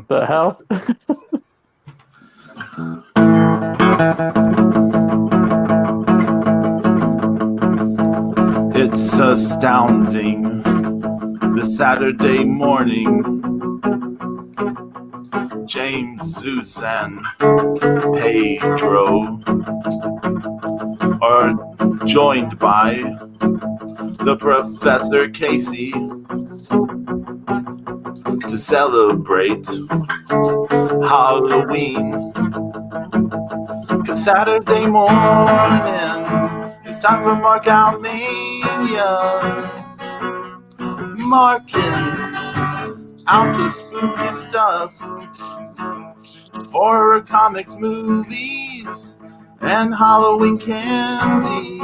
The hell? It's astounding. This Saturday morning, James, Zeus, and Pedro are joined by the Professor Casey to celebrate Halloween. 'Cause Saturday morning, it's time for Mark Out Mania. Marking out to spooky stuff, horror comics, movies, and Halloween candy.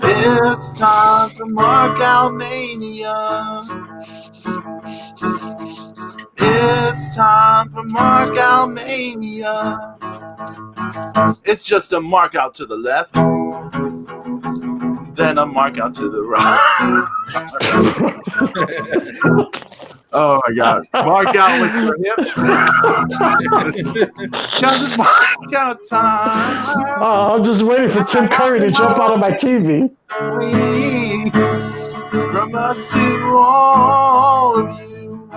It's time for Mark Out Mania. It's time for Mark Out Mania. It's just a mark out to the left, then a mark out to the right. Oh my God. Mark out with your hips. Just mark out time. Oh, I'm just waiting for Tim Curry to jump out of my TV. From us to all of you,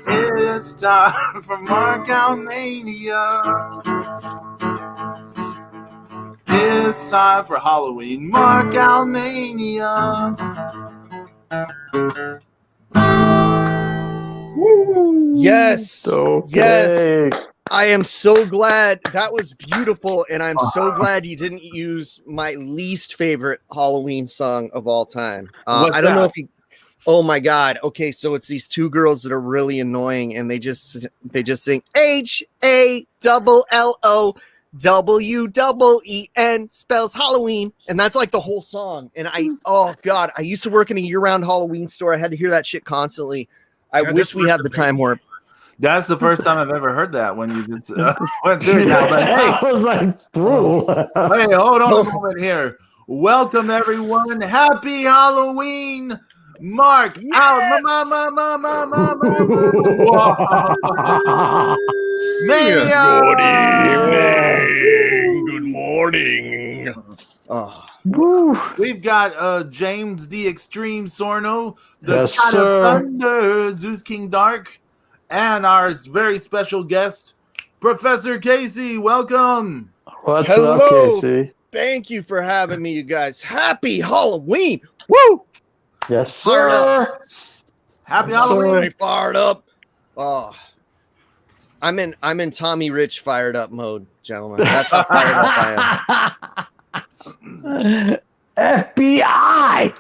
it's time for Mark Out Mania. It's time for Halloween Mark Out Mania. Yes. Okay. Yes. I am so glad. That was beautiful. And I'm so glad you didn't use my least favorite Halloween song of all time. I don't know if you. Oh my God. Okay. So it's these two girls that are really annoying and they just sing HALLOWEEN spells Halloween. And that's like the whole song. And oh God, I used to work in a year-round Halloween store. I had to hear that shit constantly. I wish we had the time warp. That's the first time I've ever heard that when you just went through that. But hey, I was like, bro. Hey, hold on a moment here. Welcome, everyone. Happy Halloween. Mark out. Mania. Good morning. We've got James the Extreme Sarno, the Yes, God sir. of Thunder, Zeus King Dark, and our very special guest, Professor Casey. Welcome. What's Hello. up, Casey? Thank you for having me, you guys. Happy Halloween. Woo! Yes, Fired sir. Happy I'm Halloween. really fired up. Oh, I'm in Tommy Rich fired up mode, gentlemen. That's how fired up I am. FBI.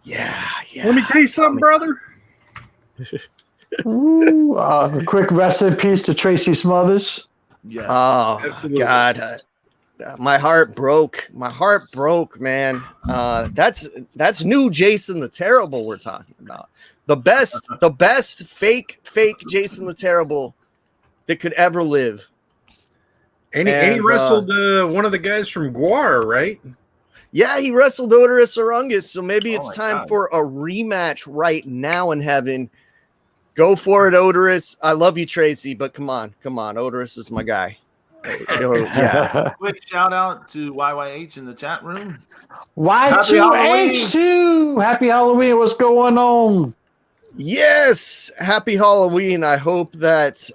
Yeah. Let me tell you something, brother. A quick rest in peace to Tracy Smothers. Yes. Oh, Absolutely. God. My heart broke. My heart broke, man. That's new Jason the Terrible we're talking about. The best fake Jason the Terrible that could ever live. And he wrestled one of the guys from Guar, right? Yeah, he wrestled Odorous Orungus, so maybe it's my time God. for a rematch right now in heaven. Go for it, Odorous. I love you, Tracy, but come on. Odorous is my guy. Yeah. Quick shout out to YYH in the chat room. Y2H2. Happy Halloween. What's going on? Yes. Happy Halloween. I hope that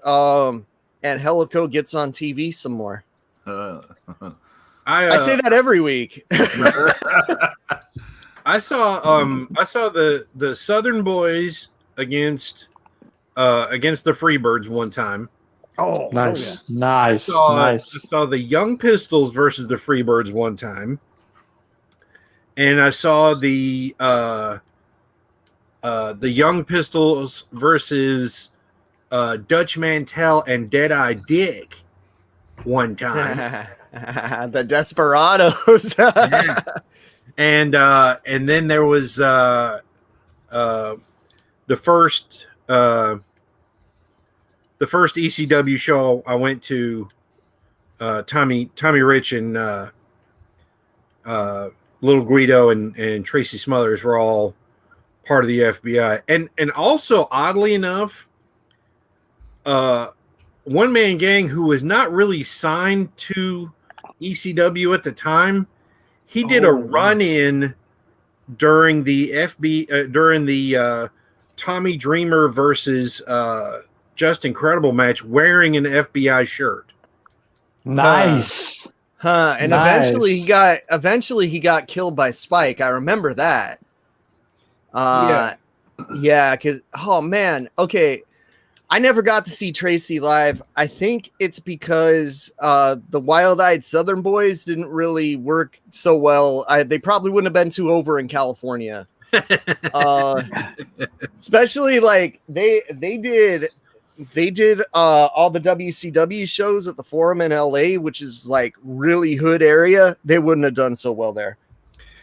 Angelico gets on TV some more. I say that every week. I saw the Southern Boys against the Freebirds one time. Oh, Nice. I saw the Young Pistols versus the Freebirds one time, and I saw the Young Pistols versus Dutch Mantel and Deadeye Dick one time. The Desperados. Yeah. And then there was the first ECW show I went to. Tommy Rich and Little Guido and Tracy Smothers were all part of the FBI. And also, oddly enough, One Man Gang, who was not really signed to ECW at the time, he did a run-in during the Tommy Dreamer versus Just Incredible match wearing an FBI shirt. Nice. And nice. eventually he got killed by Spike. I remember that. Yeah, because okay. I never got to see Tracy live. I think it's because the Wild Eyed Southern Boys didn't really work so well. They probably wouldn't have been too over in California. Especially like they did all the WCW shows at the Forum in LA, which is like really hood area. They wouldn't have done so well there.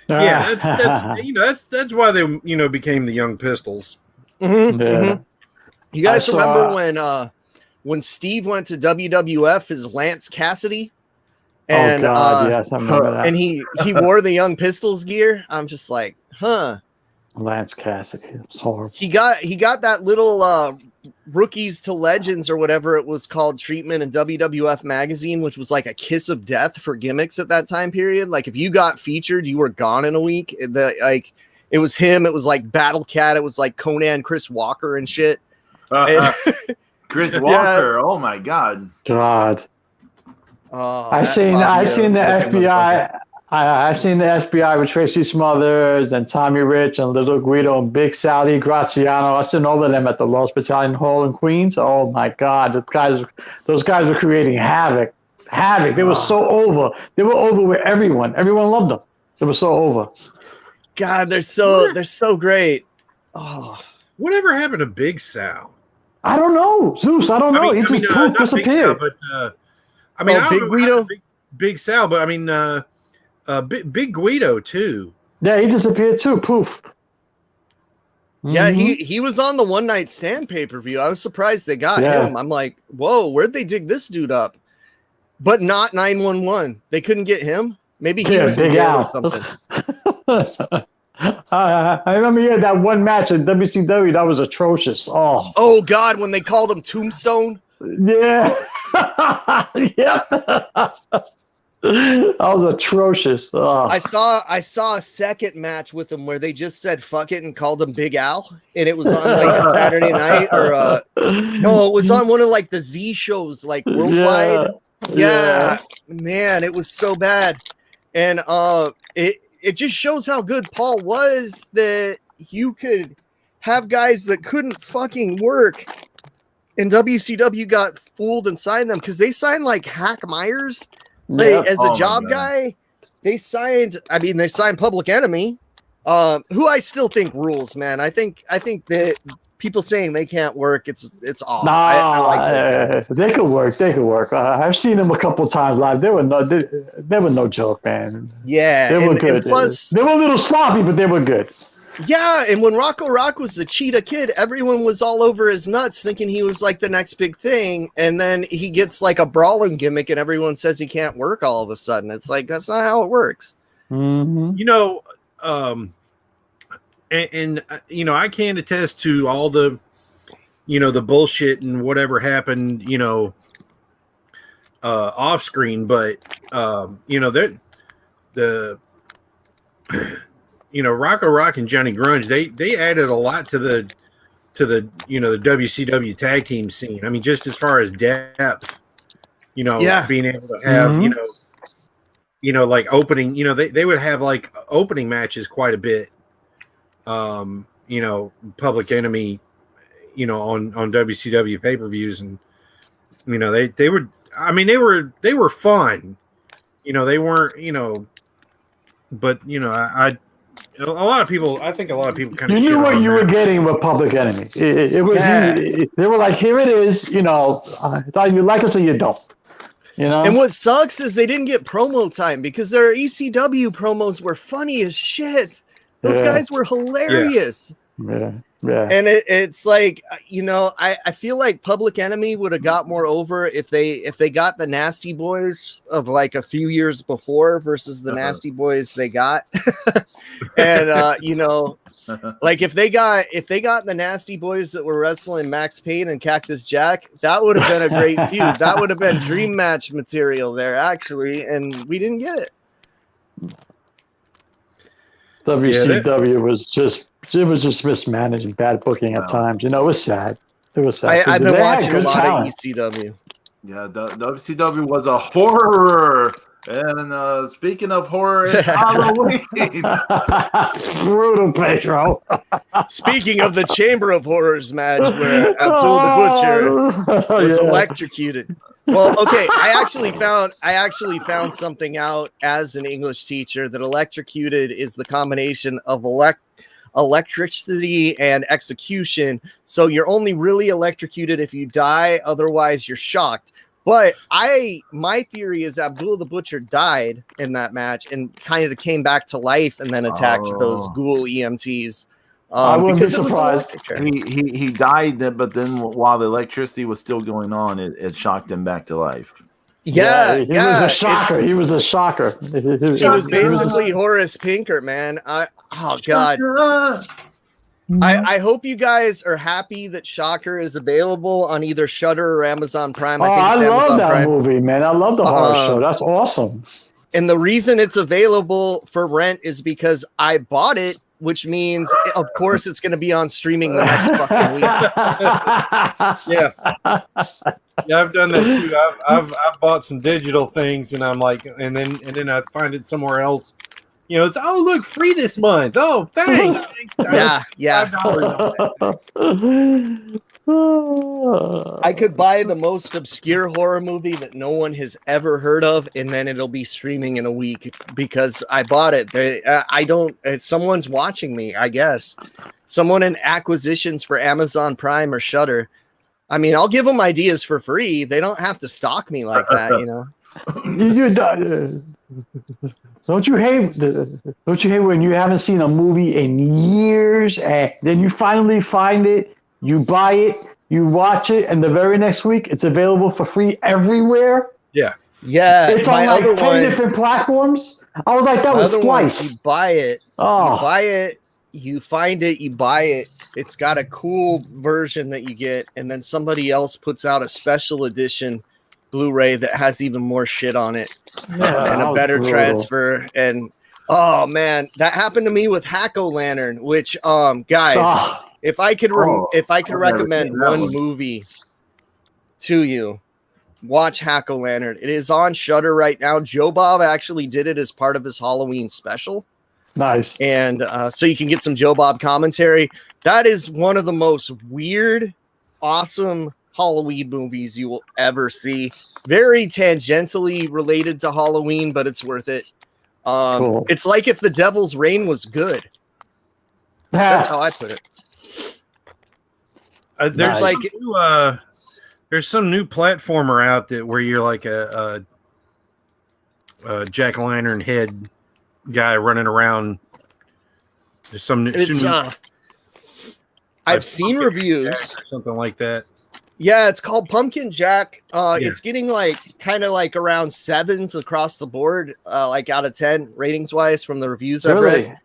Yeah, that's why they became the Young Pistols. Mm-hmm, Yeah. mm-hmm. You guys remember when Steve went to WWF as Lance Cassidy? And yes, I remember that. And he wore the Young Pistols gear. I'm just like, Lance Cassidy. It's horrible. He got that little Rookies to Legends or whatever it was called treatment in WWF magazine, which was like a kiss of death for gimmicks at that time period. Like if you got featured, you were gone in a week. It was him. It was like Battle Cat. It was like Conan, Chris Walker and shit. Chris Walker. Yeah. Oh my God. I've seen the FBI. I've seen the FBI with Tracy Smothers and Tommy Rich and Little Guido and Big Sally Graziano. I've seen all of them at the Lost Battalion Hall in Queens. Oh my God, those guys were creating havoc. They were so over. They were over with everyone. Everyone loved them. They were so over. God, they're so great. Oh, whatever happened to Big Sal? I don't know, Zeus. I don't know. He just disappeared. Big Sal, but Big Guido, Big Sal, but Big Guido too. Yeah, he disappeared too. Poof. Yeah, he was on the One Night Stand pay-per-view. I was surprised they got him. I'm like, whoa, where'd they dig this dude up? But not 911. They couldn't get him. Maybe he was in jail or something. I remember he had that one match at WCW that was atrocious. Oh God, when they called him Tombstone. Yeah. Yeah. That was atrocious. I saw a second match with him where they just said fuck it and called him Big Al, and it was on like a Saturday night or no, it was on one of like the Z shows like worldwide. Yeah. Man, it was so bad. And it just shows how good Paul was that you could have guys that couldn't fucking work. And WCW got fooled and signed them because they signed like Hack Myers as a job guy. They signed Public Enemy, who I still think rules, man. I think that people saying they can't work, it's off. I like they could work. I've seen them a couple times live. They were no joke, man. Yeah, they were good. Plus, they were a little sloppy, but they were good. Yeah, and when Rocco Rock was the Cheetah Kid, everyone was all over his nuts thinking he was like the next big thing, and then he gets like a brawling gimmick and everyone says he can't work all of a sudden. It's like, that's not how it works. Mm-hmm. I can attest to all the the bullshit and whatever happened off screen, but Rocco Rock and Johnny Grunge, they added a lot to the the WCW tag team scene. I mean, just as far as depth, being able to have like opening, they would have like opening matches quite a bit. Public Enemy, on WCW pay-per-views, and they were fun. They weren't, but a lot of people, I think a lot of people kind of knew what you were getting with Public Enemy. It was they were like, here it is, thought you like it, so you don't. And what sucks is they didn't get promo time because their ECW promos were funny as shit. Those guys were hilarious. Yeah. Yeah. And it's like, you know, I feel like Public Enemy would have got more over if they got the Nasty Boys of like a few years before versus the Nasty Boys they got. And you know, like if they got the Nasty Boys that were wrestling Max Payne and Cactus Jack, that would have been a great feud. That would have been dream match material there, actually, and we didn't get it. WCW was just mismanaged, bad booking at times. You know, it was sad. It was sad. I've been watching a lot talent. of ECW. Yeah, the WCW was a horror. And speaking of horror, it's Halloween. Brutal, Pedro. Speaking of the Chamber of Horrors match where Abdul the Butcher was electrocuted. Well, okay, I actually found something out as an English teacher that electrocuted is the combination of electricity and execution. So you're only really electrocuted if you die, otherwise you're shocked. But my theory is Abdul the Butcher died in that match and kind of came back to life and then attacked those ghoul EMTs. I wouldn't be surprised. He died, but then while the electricity was still going on, it shocked him back to life. Yeah, he was a shocker. He was a shocker. He was basically Horace Pinker, man. Oh God. I hope you guys are happy that Shocker is available on either Shudder or Amazon Prime. I love Amazon that Prime. movie, man. I love the horror show. That's awesome. And the reason it's available for rent is because I bought it, which means, of course, it's going to be on streaming the next fucking week. Yeah, I've done that too. I've bought some digital things, and I'm like, and then I find it somewhere else. You know, it's look, free this month. Oh, thanks. Yeah. $5 I could buy the most obscure horror movie that no one has ever heard of, and then it'll be streaming in a week because I bought it. Someone's watching me, I guess. Someone in acquisitions for Amazon Prime or Shudder. I mean, I'll give them ideas for free. They don't have to stalk me like that, you know. Don't you hate when you haven't seen a movie in years and then you finally find it, you buy it, you watch it, and the very next week it's available for free everywhere? Yeah. It's on like 10 different platforms. I was like, that was twice. You buy it, you find it, you buy it. It's got a cool version that you get, and then somebody else puts out a special edition Blu-ray that has even more shit on it and a better transfer. And oh man, that happened to me with Hack-O-Lantern, which guys, if I could recommend one movie to you, watch Hack-O-Lantern. It is on Shudder right now. Joe Bob actually did it as part of his Halloween special. Nice. And so you can get some Joe Bob commentary. That is one of the most weird, awesome Halloween movies you will ever see. Very tangentially related to Halloween, but it's worth it. Cool. It's like if The Devil's Reign was good. That's how I put it. There's there's some new platformer out that where you're like a jack-o'-lantern head guy running around. There's some new. I've seen reviews, something like that. Yeah, it's called Pumpkin Jack. It's getting like kind of like around 7s across the board, like out of 10 ratings wise from the reviews I've read.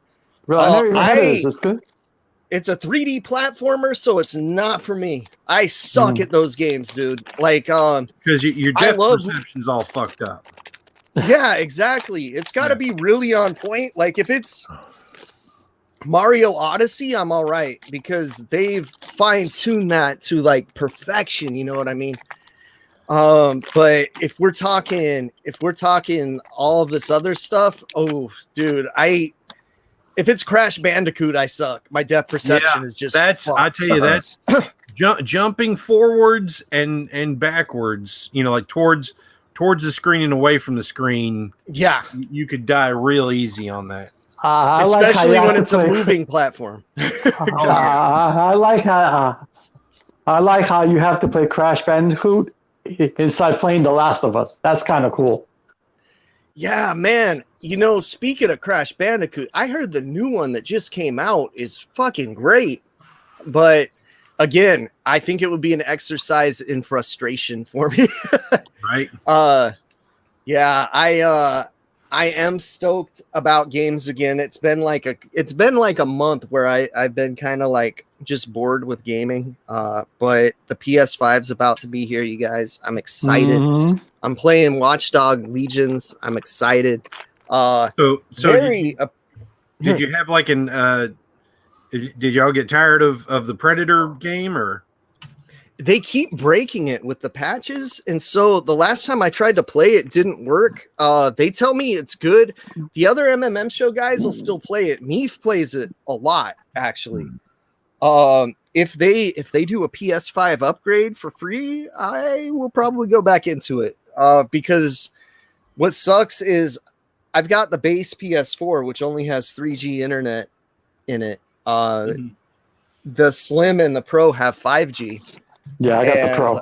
Really? It's good. It's a 3D platformer, so it's not for me. I suck at those games, dude. Like, because your depth perception's all fucked up. Yeah, exactly. It's got to be really on point. Like, if it's Mario Odyssey, I'm all right because they've fine-tuned that to like perfection. You know what I mean? But if we're talking all of this other stuff, oh, dude, if it's Crash Bandicoot, I suck. My depth perception is just fucked. I tell you, that's jumping forwards and backwards. You know, like towards the screen and away from the scron. Yeah, you could die real easy on that. Especially when it's a moving platform. I like how you have to play Crash Bandicoot inside playing The Last of Us. That's kind of cool. Yeah, man. You know, speaking of Crash Bandicoot, I heard the new one that just came out is fucking great. but again, I think it would be an exercise in frustration for me. Right. Yeah, I am stoked about games again. It's been like a month where I've been kind of like just bored with gaming. But the PS5's about to be here, you guys. I'm excited. Mhm. I'm playing Watchdog Legions. I'm excited. So Very, did you have like did y'all get tired of the Predator game, or? they keep breaking it with the patches, and so the last time I tried to play it didn't work. They tell me it's good. The other MMM show guys will still play it. Meef plays it a lot, actually. If they do a PS5 upgrade for free, I will probably go back into it. Because what sucks is I've got the base PS4, which only has 3G internet in it. The Slim and the Pro have 5G. Yeah, I got the Pro.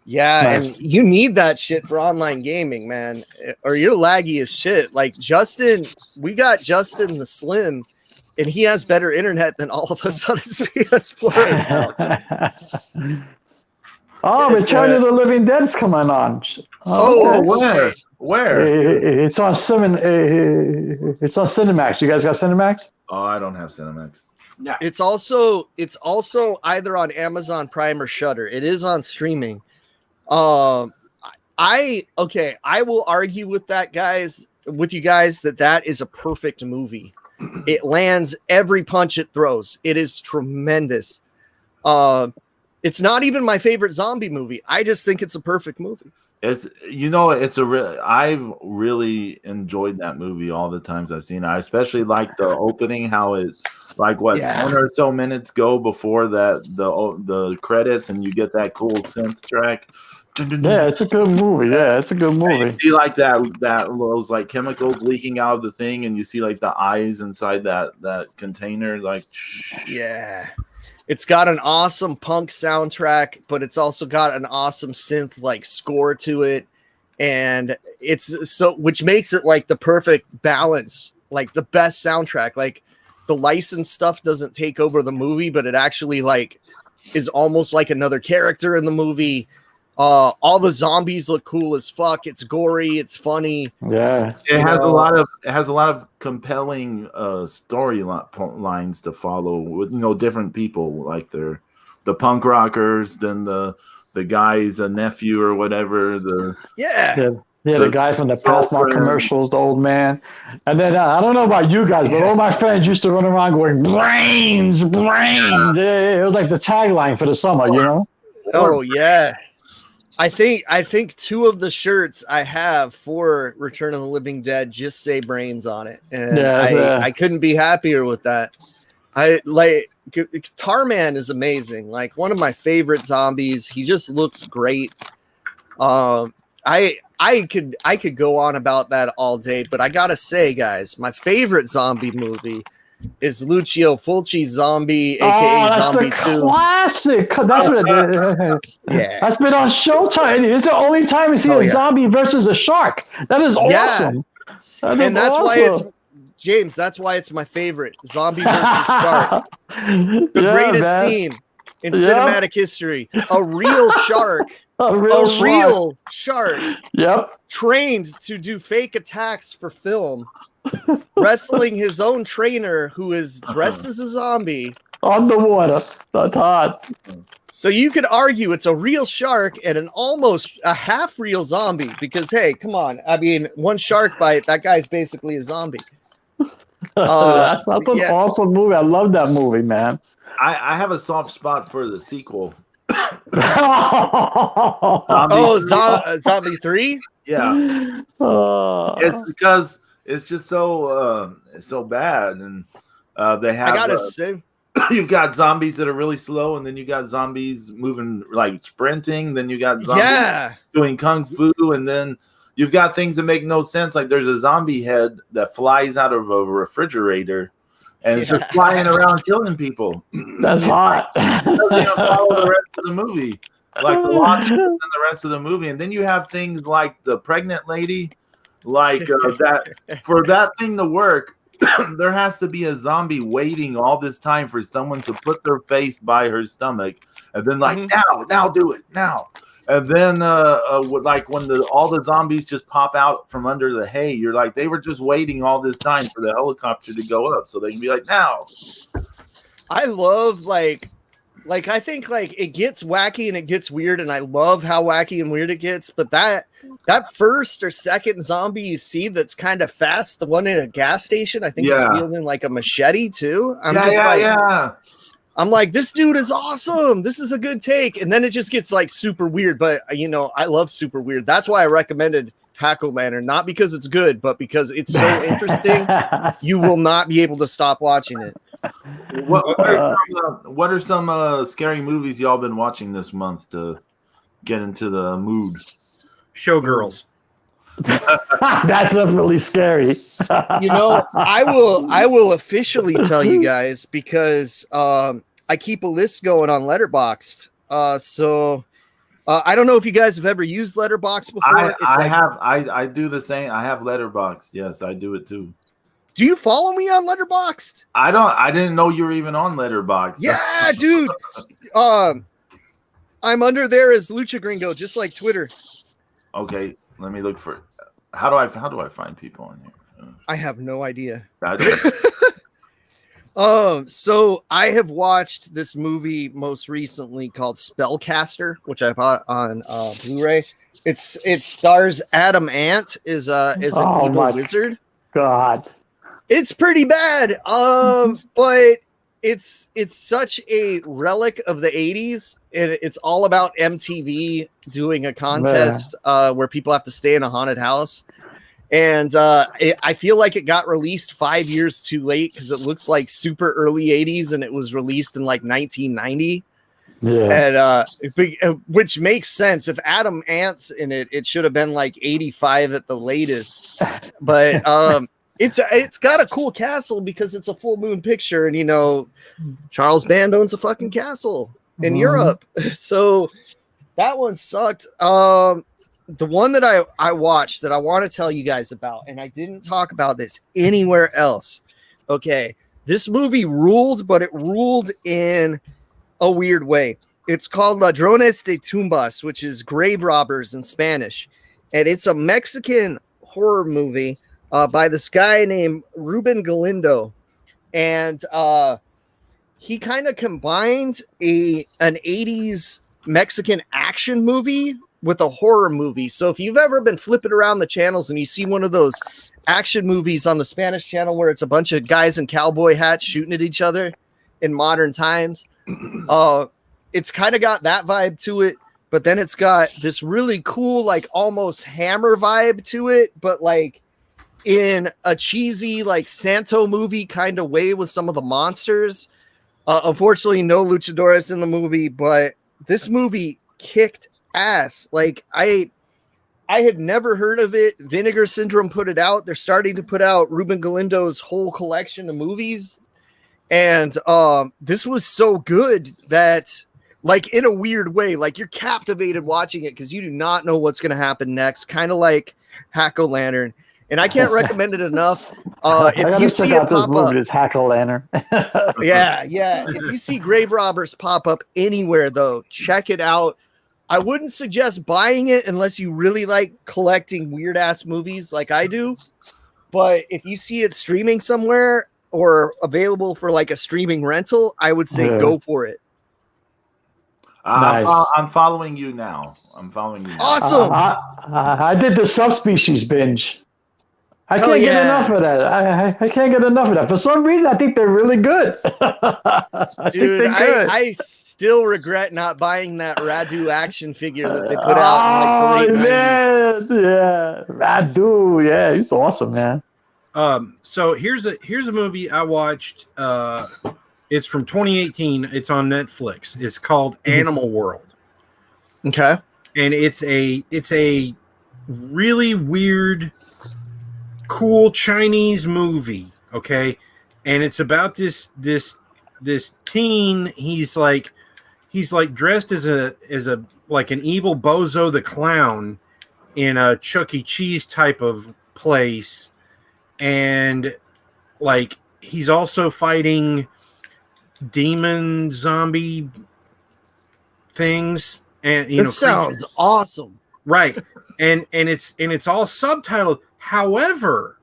Yeah, Nice. and you need that shit for online gaming, man, or you're laggy as shit. Like Justin, we got Justin the Slim, and he has better internet than all of us on his PS4 right now. Oh, Return of the Living Dead's coming on. Oh, okay. Where? It's on it's on Cinemax. You guys got Cinemax? Oh, I don't have Cinemax. Yeah. It's also either on Amazon Prime or Shudder. It is on streaming. I will argue with you guys that is a perfect movie. It lands every punch it throws. It is tremendous. It's not even my favorite zombie movie. I just think it's a perfect movie. I've really enjoyed that movie all the times I've seen it. I especially like the opening, how it's like 10 or so minutes go before that the credits, and you get that cool synth track. Yeah, it's a good movie. Yeah, it's a good movie. And you see like that those like chemicals leaking out of the thing, and you see like the eyes inside that container. Like, yeah. It's got an awesome punk soundtrack, but it's also got an awesome synth like score to it. And which makes it like the perfect balance, like the best soundtrack. Like the licensed stuff doesn't take over the movie, but it actually like is almost like another character in the movie. All the zombies look cool as fuck. It's gory. It's funny. Yeah, it has a lot of compelling storylines to follow with different people, like the punk rockers, then the guy's a nephew or whatever. The guy from the Pathmark commercials, the old man. And then I don't know about you guys, but all my friends used to run around going brains. It was like the tagline for the summer, you know. Oh yeah. I think two of the shirts I have for Return of the Living Dead just say brains on it. And I couldn't be happier with that. Tarman is amazing. Like one of my favorite zombies. He just looks great. I could go on about that all day, but I gotta say, guys, my favorite zombie movie is Lucio Fulci's Zombie, aka Zombie 2. Classic. That's what it is. Yeah. That's been on Showtime. It's the only time you see a zombie versus a shark. That is awesome. That's why it's my favorite. Zombie versus shark. The greatest scene in cinematic history. A real shark. A real shark. Yep. Trained to do fake attacks for film. Wrestling his own trainer who is dressed as a zombie. On the water. That's hot. So you could argue it's a real shark and almost a half real zombie because, hey, come on. I mean, one shark bite, that guy's basically a zombie. That's an awesome movie. I love that movie, man. I have a soft spot for the sequel. Zombie 3? Yeah. It's because it's just so bad, and they have. I gotta say, you've got zombies that are really slow, and then you got zombies moving like sprinting. Then you got zombies doing kung fu, and then you've got things that make no sense. Like there's a zombie head that flies out of a refrigerator, and it's just flying around killing people. That's hot. It doesn't even follow the rest of the movie, like the logic in the rest of the movie. And then you have things like the pregnant lady. Like that, for that thing to work, there has to be a zombie waiting all this time for someone to put their face by her stomach, and then like now do it now. And then like when all the zombies just pop out from under the hay, you're like, they were just waiting all this time for the helicopter to go up so they can be like, now. I love like I think like it gets wacky and it gets weird, and I love how wacky and weird it gets. But that first or second zombie you see that's kind of fast, the one in a gas station, I think he's wielding like a machete too. I'm like, this dude is awesome. This is a good take. And then it just gets like super weird. But, you know, I love super weird. That's why I recommended Hack-O-Lantern, not because it's good, but because it's so interesting. You will not be able to stop watching it. What are some scary movies y'all been watching this month to get into the mood? Showgirls. That's definitely scary. You know, I will officially tell you guys because I keep a list going on Letterboxd. So I don't know if you guys have ever used Letterboxd before. I do the same. I have Letterboxd. Yes, I do it too. Do you follow me on Letterboxd? I didn't know you were even on Letterboxd. Yeah, dude. I'm under there as Lucha Gringo, just like Twitter. Okay, let me look for it. How do I find people on here? I have no idea. So I have watched this movie most recently called Spellcaster, which I bought on Blu-ray. It stars Adam Ant is an evil wizard. God, it's pretty bad. But it's such a relic of the 80s, and it's all about MTV doing a contest where people have to stay in a haunted house. And I feel like it got released 5 years too late because it looks like super early 80s, and it was released in like 1990. Yeah, and which makes sense. If Adam Ant's in it, it should have been like 85 at the latest. But it's got a cool castle because it's a full moon picture, and you know, Charles Band owns a fucking castle in Europe, so that one sucked. The one that I watched that I want to tell you guys about, and I didn't talk about this anywhere else. Okay, this movie ruled, but it ruled in a weird way. It's called Ladrones de Tumbas, which is grave robbers in Spanish, and it's a Mexican horror movie by this guy named Ruben Galindo, and he kind of combined an 80s Mexican action movie with a horror movie. So if you've ever been flipping around the channels and you see one of those action movies on the Spanish channel where it's a bunch of guys in cowboy hats shooting at each other in modern times, it's kind of got that vibe to it, but then it's got this really cool, like almost Hammer vibe to it, but like in a cheesy, like Santo movie kind of way with some of the monsters. Unfortunately, no luchadores in the movie, but this movie kicked ass. Like I had never heard of it. Vinegar Syndrome put it out. They're starting to put out Ruben Galindo's whole collection of movies. And this was so good that, like, in a weird way, like you're captivated watching it because you do not know what's going to happen next. Kind of like Hack-O-Lantern. And I can't recommend it enough. If you see it pop up, it's Hack-O-Lantern. yeah. If you see grave robbers pop up anywhere, though, check it out. I wouldn't suggest buying it unless you really like collecting weird ass movies like I do. But if you see it streaming somewhere or available for like a streaming rental, I would say go for it. Nice. I'm following you now. Awesome. I did the Subspecies binge. I can't get enough of that. I can't get enough of that. For some reason, I think they're really good. Dude, I still regret not buying that Radu action figure that they put out in like the late 90s. Yeah. Radu, yeah, he's awesome, man. So here's a movie I watched. It's from 2018. It's on Netflix. It's called Animal World. Okay. And it's a really weird, cool Chinese movie, okay? And it's about this teen. He's like dressed as a like an evil Bozo the Clown in a Chuck E. Cheese type of place, and like he's also fighting demon zombie things, and It sounds awesome, right? And it's all subtitled. However,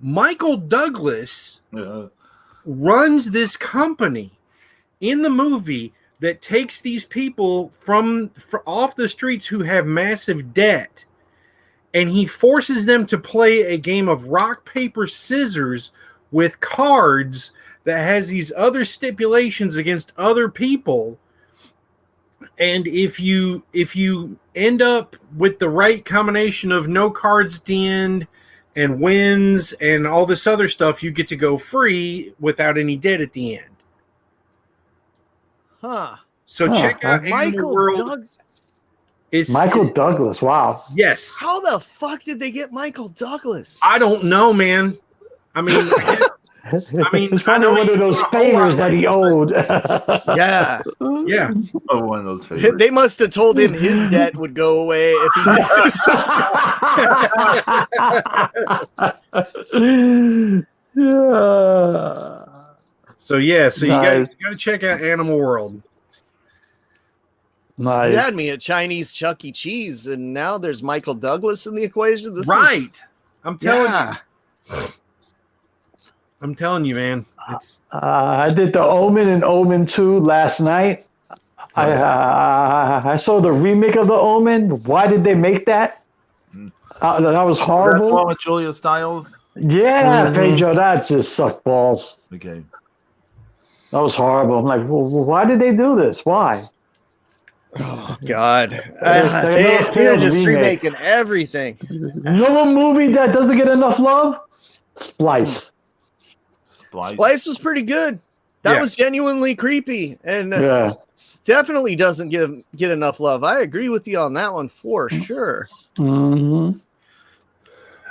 Michael Douglas runs this company in the movie that takes these people from off the streets who have massive debt, and he forces them to play a game of rock, paper, scissors with cards that has these other stipulations against other people. And if you end up with the right combination of no cards at the end and wins and all this other stuff, you get to go free without any debt at the end. Huh. So check out Animal World. Michael Douglas. Wow. Yes. How the fuck did they get Michael Douglas? I don't know, man. I mean, it's probably one of those favors that he owed. Yeah. Yeah. Oh, one of those favors. They must have told him his debt would go away if he did this. Yeah. So you got to check out Animal World. Nice. You had me at Chinese Chuck E. Cheese, and now there's Michael Douglas in the equation. I'm telling you. I'm telling you, man. It's I did The Omen and Omen 2 last night. I saw the remake of The Omen. Why did they make that? That was horrible. That one with Julia Stiles? Yeah, Pedro, that just sucked balls. Okay. That was horrible. I'm like, well, why did they do this? Why? Oh, God. They're just remaking everything. You know what movie that doesn't get enough love? Splice. Splice was pretty good. That was genuinely creepy and definitely doesn't get enough love. I agree with you on that one for sure. Mm-hmm.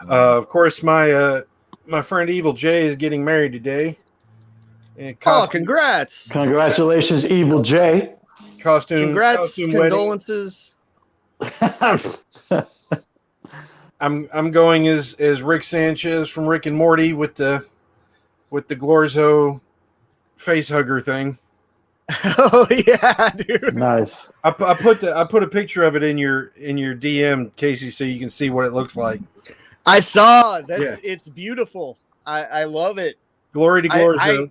Of course, my friend Evil J is getting married today. Congrats! Congratulations, Evil J. Congrats, condolences. I'm going as Rick Sanchez from Rick and Morty with the Glorzo face hugger thing. Oh yeah, dude. Nice. I put a picture of it in your DM, Casey, so you can see what it looks like. I saw. It's beautiful. I love it. Glory to Glorzo.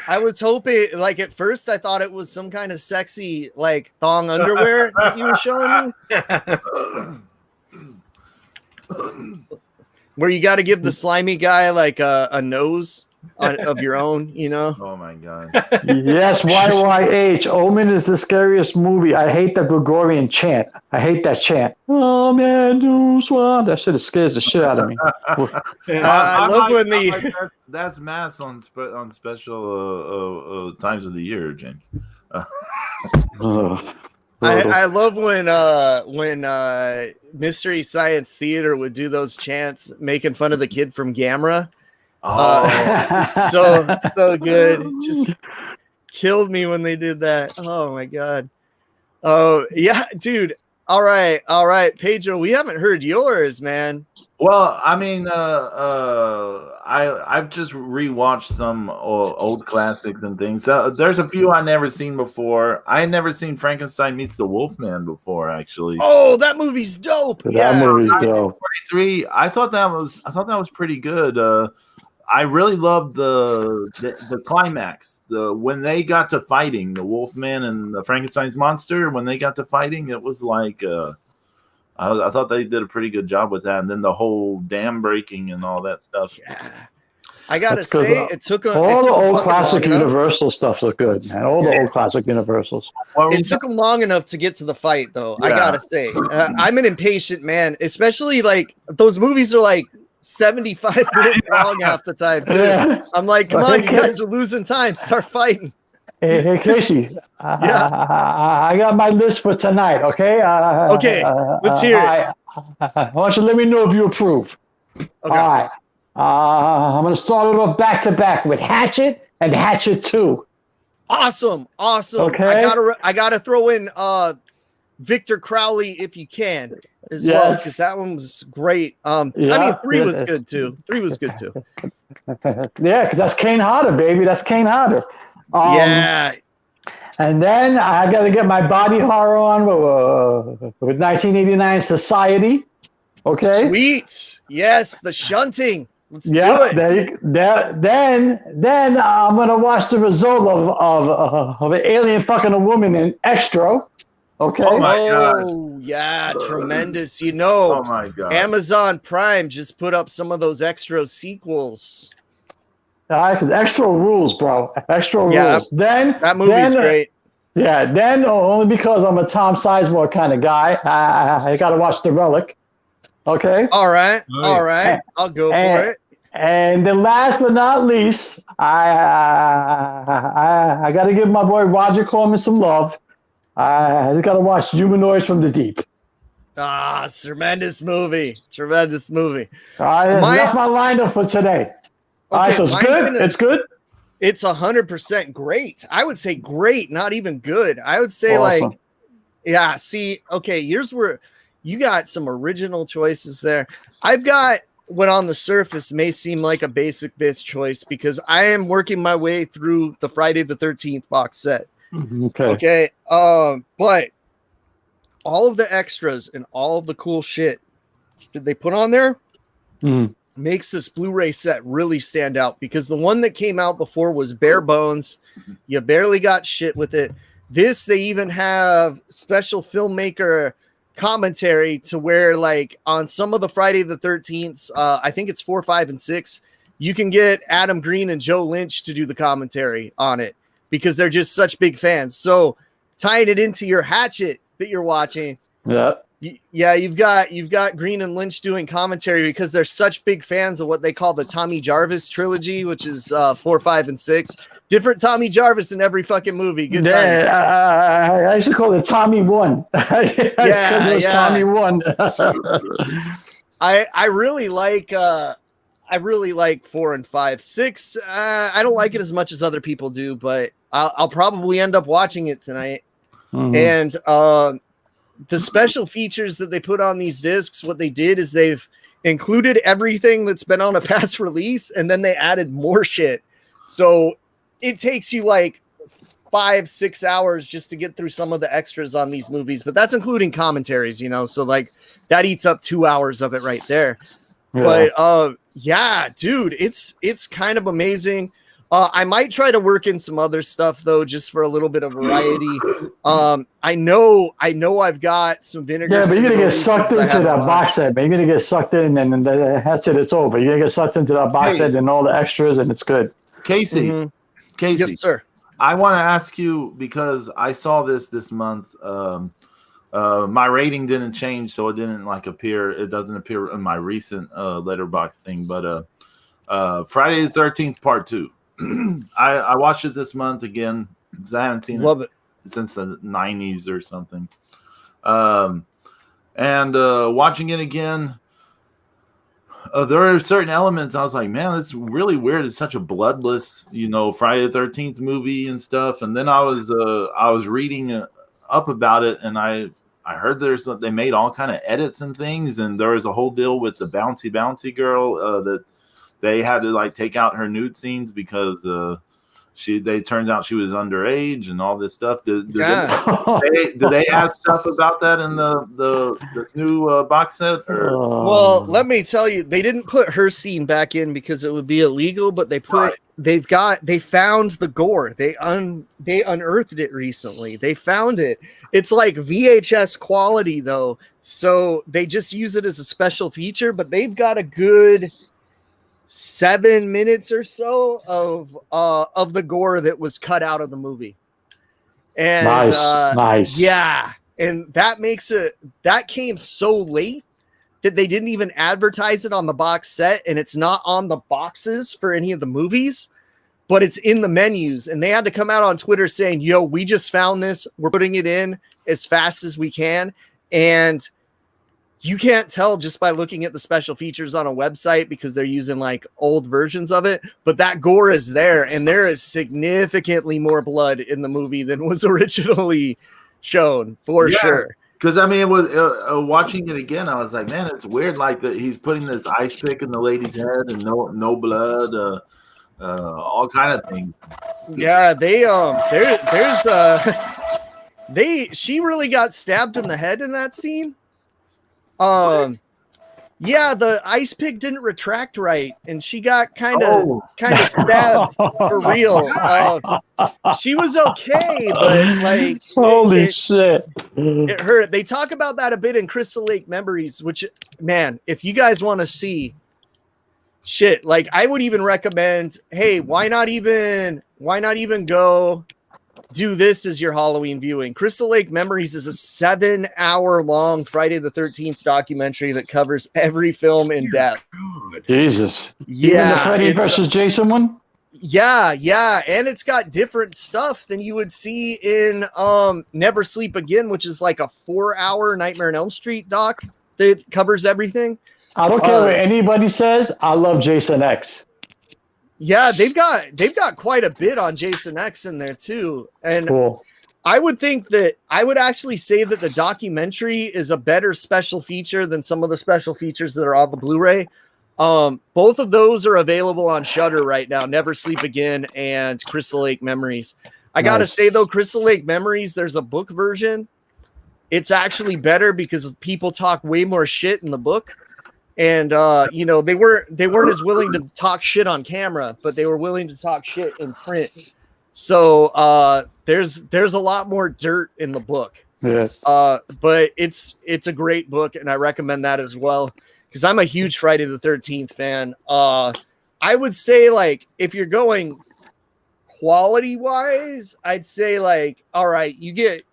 I was hoping, like, at first I thought it was some kind of sexy, like, thong underwear that you were showing me. Where you got to give the slimy guy, like, a nose of your own, you know? Oh, my God. Yes, YYH. Omen is the scariest movie. I hate the Gregorian chant. I hate that chant. Oh, man, do swan. That shit scares the shit out of me. I love when that's mass on special times of the year, James. I love when Mystery Science Theater would do those chants making fun of the kid from Gamera. So good. Just killed me when they did that. Oh my God. Oh yeah, dude. All right, Pedro. We haven't heard yours, man. Well, I mean, I've just rewatched some old classics and things. There's a few I never seen before. I had never seen Frankenstein Meets the Wolfman before, actually. Oh, that movie's dope. That movie's dope. 43. I thought that was pretty good. I really loved the climax. When they got to fighting, the Wolfman and the Frankenstein's monster, when they got to fighting, it was like I thought they did a pretty good job with that. And then the whole dam breaking and all that stuff. Yeah. I gotta say, it took all the old classic Universal stuff look good, man. All the old classic Universals. It took them long enough to get to the fight, though. Yeah. I gotta say, I'm an impatient man, especially like those movies are like 75 minutes long half the time too. Yeah. I'm like, come on, you guys are losing time. Start fighting. Hey Casey. I got my list for tonight. Okay. Okay. Let's hear it. I want you to let me know if you approve. Okay. All right. I'm gonna start it off back to back with Hatchet and Hatchet 2. Awesome. Okay. I gotta throw in Victor Crowley if you can as well, because that one was great. I mean, 3 was good too. 3 was good too. Yeah, because that's Kane Hodder, baby. That's Kane Hodder. And then I got to get my body horror on with 1989 Society. Okay. Sweet. Yes, the shunting. Let's do it. Then I'm gonna watch the result of an alien fucking a woman in Extra. Okay. Oh my god. Yeah, tremendous. You know, oh my god. Amazon Prime just put up some of those Extra sequels. All right, because Extra rules, bro. Extra rules. Then that movie's great. Yeah. Then only because I'm a Tom Sizemore kind of guy, I got to watch The Relic. Okay. All right. I'll go for it. And then last but not least, I got to give my boy Roger Corman some love. I just got to watch Humanoids from the Deep. Tremendous movie. Tremendous movie. That's my lineup for today. All right, so it's good. It's good. It's 100% great. I would say great, not even good. I would say awesome. Here's where you got some original choices there. I've got what on the surface may seem like a basic bitch choice because I am working my way through the Friday the 13th box set. Okay. But all of the extras and all of the cool shit that they put on there makes this Blu-ray set really stand out because the one that came out before was bare bones. You barely got shit with it. This, they even have special filmmaker commentary to where like on some of the Friday the 13th, I think it's 4, 5, and 6, you can get Adam Green and Joe Lynch to do the commentary on it because they're just such big fans. So tying it into your Hatchet that you're watching, you've got Green and Lynch doing commentary because they're such big fans of what they call the Tommy Jarvis trilogy, which is 4, 5, and 6. Different Tommy Jarvis in every fucking movie. Good time. I used to call it Tommy 1. Tommy 1. I really like 4 and 5. 6, I don't like it as much as other people do, but I'll probably end up watching it tonight. And the special features that they put on these discs, what they did is they've included everything that's been on a past release, and then they added more shit. So it takes you like 5-6 hours just to get through some of the extras on these movies, but that's including commentaries, you know, so like that eats up 2 hours of it right there. But dude, it's kind of amazing. I might try to work in some other stuff though, just for a little bit of variety. I know I've got some vinegar. Yeah, but you're gonna get sucked into that box set, man. You're gonna get sucked in, and that's it. It's over. You're gonna get sucked into that box set and all the extras, and it's good. Casey, yes, sir. I want to ask you because I saw this month. My rating didn't change, so it didn't appear. It doesn't appear in my recent letterbox thing, but Friday the 13th Part 2. I watched it this month again because I haven't seen it since the 90s or something. And watching it again, there are certain elements I was like, man, it's really weird. It's such a bloodless, Friday the 13th movie and stuff. And then I was reading up about it, and I heard they made all kind of edits and things, and there was a whole deal with the bouncy girl that they had to take out her nude scenes because they turned out she was underage and all this stuff. Did they add stuff about that in this new box set? Or? Well, let me tell you, they didn't put her scene back in because it would be illegal, but they found the gore. They unearthed it recently. They found it. It's like VHS quality though, so they just use it as a special feature. But they've got a good 7 minutes or so of the gore that was cut out of the movie. And nice. Yeah. And that came so late that they didn't even advertise it on the box set, and it's not on the boxes for any of the movies, but it's in the menus. And they had to come out on Twitter saying, yo, we just found this. We're putting it in as fast as we can. And you can't tell just by looking at the special features on a website because they're using old versions of it, but that gore is there, and there is significantly more blood in the movie than was originally shown for sure. Because I mean, it was watching it again. I was like, man, it's weird. Like he's putting this ice pick in the lady's head and no blood, all kind of things. Yeah, she really got stabbed in the head in that scene. Yeah, the ice pick didn't retract right, and she got kind of stabbed for real. She was okay, but like, holy shit, it hurt. They talk about that a bit in Crystal Lake Memories, which, man, if you guys want to see shit, like I would even recommend, hey, why not even go do this as your Halloween viewing. Crystal Lake Memories is a 7-hour-long Friday the 13th documentary that covers every film in depth. Jesus. Yeah. Even the Freddy versus Jason one? Yeah. And it's got different stuff than you would see in Never Sleep Again, which is like a 4-hour Nightmare on Elm Street doc that covers everything. I don't care what anybody says. I love Jason X. Yeah, they've got quite a bit on Jason X in there too. And cool. I would actually say that the documentary is a better special feature than some of the special features that are on the Blu-ray. Both of those are available on Shudder right now, Never Sleep Again and Crystal Lake Memories. I gotta say though, Crystal Lake Memories, there's a book version. It's actually better because people talk way more shit in the book. And they weren't as willing to talk shit on camera, but they were willing to talk shit in print. So there's a lot more dirt in the book. Yeah. But it's a great book, and I recommend that as well because I'm a huge Friday the 13th fan. I would say, like, if you're going quality wise, I'd say, like, all right, you get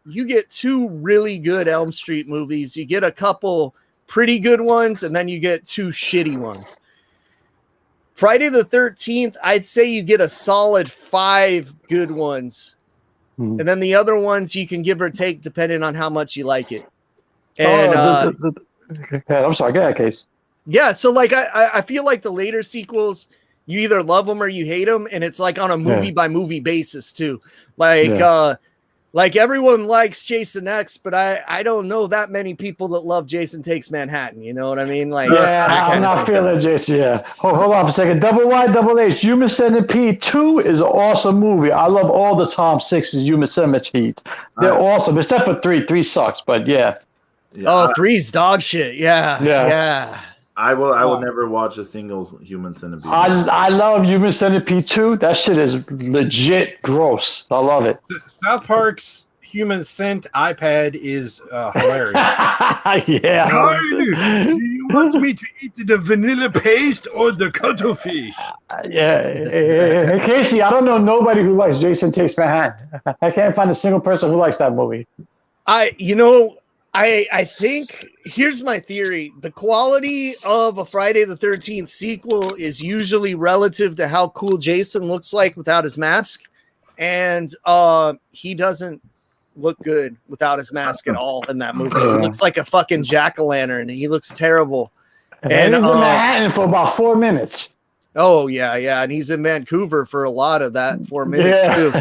2 really good Elm Street movies, you get a couple pretty good ones, and then you get 2 shitty ones. Friday the 13th, I'd say you get a solid 5 good ones. And then the other ones you can give or take depending on how much you like it. And I'm sorry, go ahead, Case. Yeah, so like I feel like the later sequels, you either love them or you hate them, and it's like on a movie by movie basis too. Like everyone likes Jason X, but I don't know that many people that love Jason Takes Manhattan. You know what I mean? Like, I'm not feeling Jason. Yeah. Hold on for a second. Double Y, Double H. Human Centipede 2 is an awesome movie. I love all the Tom Six's Human Centipede. They're awesome, except for 3. 3 sucks, but yeah. Oh, 3's dog shit. Yeah. I will never watch a single Human Centipede. I love Human Centipede 2. That shit is legit gross. I love it. South Park's Human Cent iPad is hilarious. Yeah. Do you want me to eat the vanilla paste or the cuttlefish? Yeah. Hey, Casey, I don't know nobody who likes Jason Takes Manhattan. I can't find a single person who likes that movie. I think here's my theory. The quality of a Friday the 13th sequel is usually relative to how cool Jason looks like without his mask. And he doesn't look good without his mask at all in that movie. He looks like a fucking jack-o'-lantern. He looks terrible. And he's in Manhattan for about 4 minutes. Oh, yeah. And he's in Vancouver for a lot of that 4 minutes, too.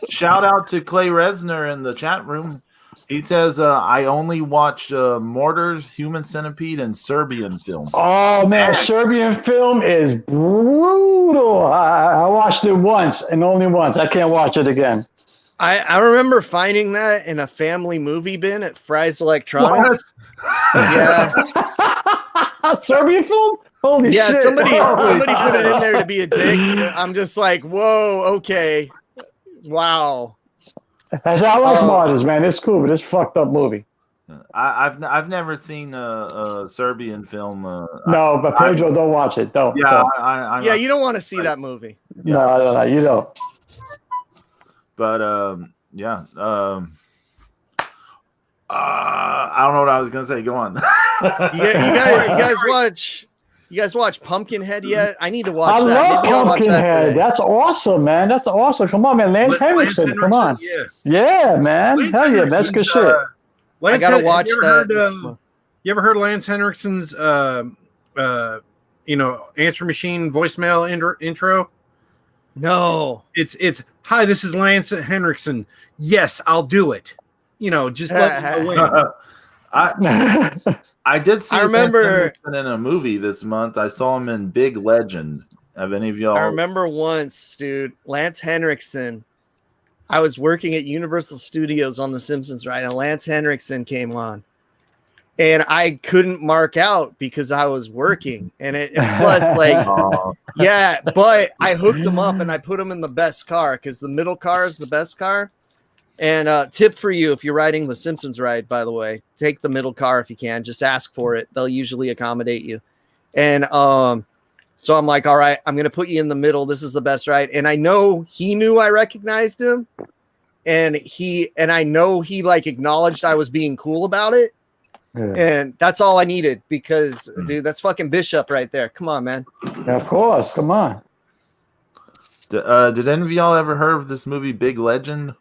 Shout out to Clay Resner in the chat room. He says, I only watched Mortars, Human Centipede, and Serbian film. Oh, man. Serbian film is brutal. I watched it once and only once. I can't watch it again. I remember finding that in a family movie bin at Fry's Electronics. Yeah. Serbian film? Holy shit. Yeah, somebody put it in there to be a dick. I'm just like, whoa, okay. Wow. I like Martyrs, man. It's cool, but it's a fucked up movie. I've never seen a Serbian film. No, but Pedro, don't watch it. Don't. Yeah, don't. You don't want to see that movie. No, you don't. But I don't know what I was gonna say. Go on. You guys watch Pumpkinhead yet? I need to watch that. I love Pumpkinhead. That's awesome, man. That's awesome. Come on, man. Lance Henriksen. Come on. Yeah, man. Hell yeah, that's good shit. I gotta watch that. You ever heard Lance Henriksen's answer machine voicemail intro? No. It's hi, this is Lance Henriksen. Yes, I'll do it. just let me win. I did see. I remember in a movie this month. I saw him in Big Legend. Have any of y'all? I remember once, dude, Lance Henriksen. I was working at Universal Studios on The Simpsons, right? And Lance Henriksen came on. And I couldn't mark out because I was working. And plus, like, yeah, but I hooked him up and I put him in the best car because the middle car is the best car. And tip for you, if you're riding the Simpsons ride, by the way, take the middle car if you can. Just ask for it. They'll usually accommodate you. And so I'm like, all right, I'm going to put you in the middle. This is the best ride. And I know he knew I recognized him. And I know he like acknowledged I was being cool about it. Yeah. And that's all I needed because, dude, that's fucking Bishop right there. Come on, man. Yeah, of course. Come on. Did any of y'all ever heard of this movie, Big Legend?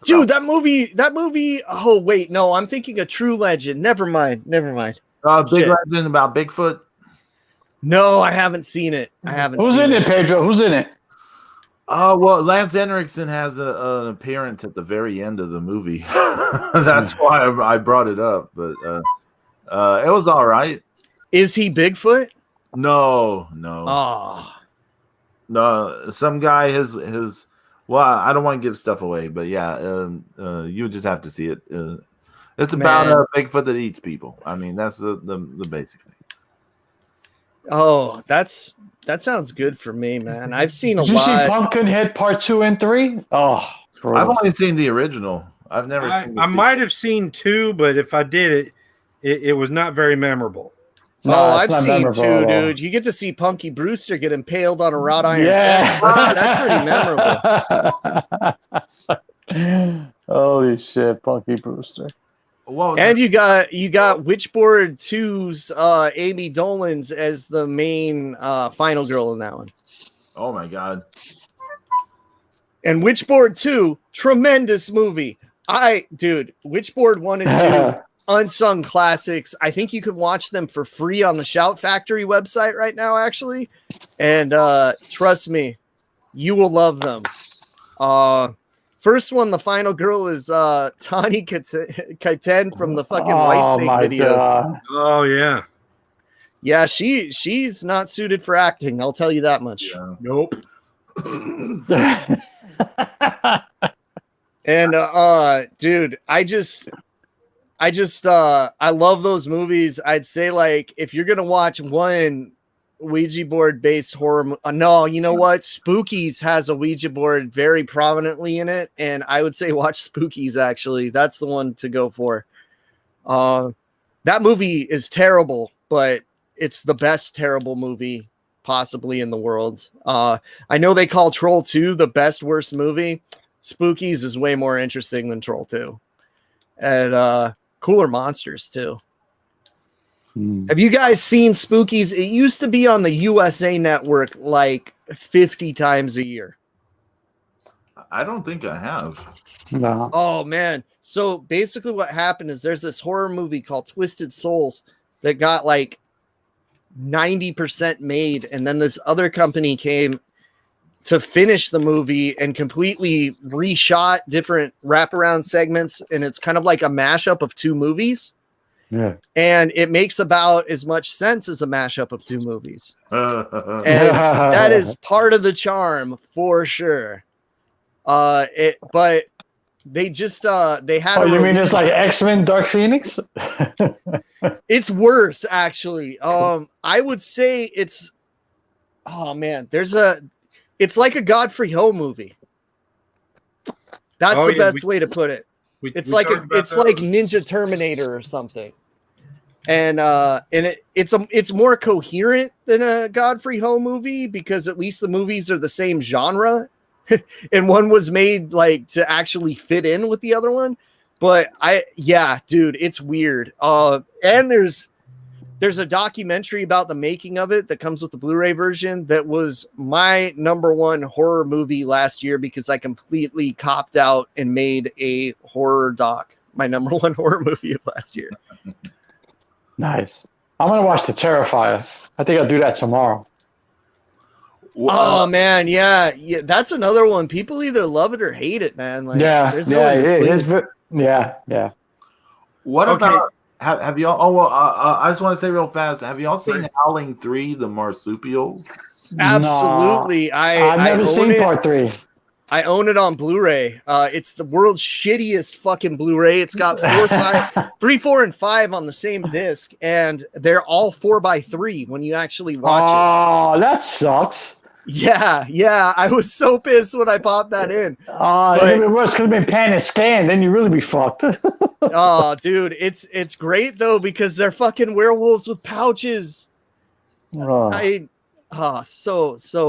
Dude, that movie. Oh, wait. No, I'm thinking of True Legend. Never mind. Big Legend about Bigfoot? No, I haven't seen it. Who's in it, Pedro? Who's in it? Oh, well, Lance Henriksen has an appearance at the very end of the movie. That's why I brought it up. But it was all right. Is he Bigfoot? No. Oh. No, some guy his well, I don't want to give stuff away, but yeah, you would just have to see it. It's about a Bigfoot that eats people. I mean, that's the basic thing. Oh, that sounds good for me, man. I've seen a lot. Did you see Pumpkinhead Part 2 and 3? Oh, bro. I've only seen the original. I've never seen. I might have seen 2, but if I did it was not very memorable. No, I've seen 2, dude. You get to see Punky Brewster get impaled on a wrought iron. Yeah, that's pretty memorable. Holy shit, Punky Brewster. And you got Witchboard 2's Amy Dolan's as the main final girl in that one. Oh my god. And Witchboard 2, tremendous movie. Witchboard 1 and 2, unsung classics. I think you could watch them for free on the Shout Factory website right now, actually. And trust me, you will love them. First one, the final girl is Tani Kaiten from the fucking Whitesnake video. God. Oh yeah. Yeah, she's not suited for acting, I'll tell you that much. Yeah. Nope. And dude, I love those movies. I'd say, like, if you're gonna watch one Ouija board based horror, no, you know what? Spookies has a Ouija board very prominently in it, and I would say watch Spookies. Actually, that's the one to go for. That movie is terrible, but it's the best terrible movie possibly in the world. I know they call Troll 2 the best worst movie. Spookies is way more interesting than Troll 2, and cooler monsters too. Have you guys seen Spookies? It used to be on the USA Network like 50 times a year. I don't think I have. No. Oh, man. So basically what happened is there's this horror movie called Twisted Souls that got like 90% made. And then this other company came to finish the movie and completely reshot different wraparound segments. And it's kind of like a mashup of 2 movies. Yeah. And it makes about as much sense as a mashup of 2 movies. And that is part of the charm for sure. But they just they had. Oh, you mean it's like X-Men Dark Phoenix? It's worse, actually. I would say it's. Oh man, it's like a Godfrey Ho movie. That's the best way to put it. It's like Ninja Terminator or something. And it's more coherent than a Godfrey Ho movie because at least the movies are the same genre. And one was made like to actually fit in with the other one. But dude, it's weird. And there's a documentary about the making of it that comes with the Blu-ray version that was my #1 horror movie last year because I completely copped out and made a horror doc. My #1 horror movie of last year. Nice. I'm going to watch The Terrifier. I think I'll do that tomorrow. Oh man, yeah, that's another one. People either love it or hate it, man. Like, yeah. What about have y'all? Oh well, I just want to say real fast. Have y'all seen Howling 3: The Marsupials? Absolutely. No, I've never seen part 3. I own it on Blu-ray. It's the world's shittiest fucking Blu-ray. It's got 3, 4, and 5 on the same disc, and they're all 4x3 when you actually watch it. Oh, that sucks. Yeah. I was so pissed when I popped that in. Oh, it could have been worse. Could have been pan and scan. Then you really be fucked. Oh, dude, it's great though because they're fucking werewolves with pouches. So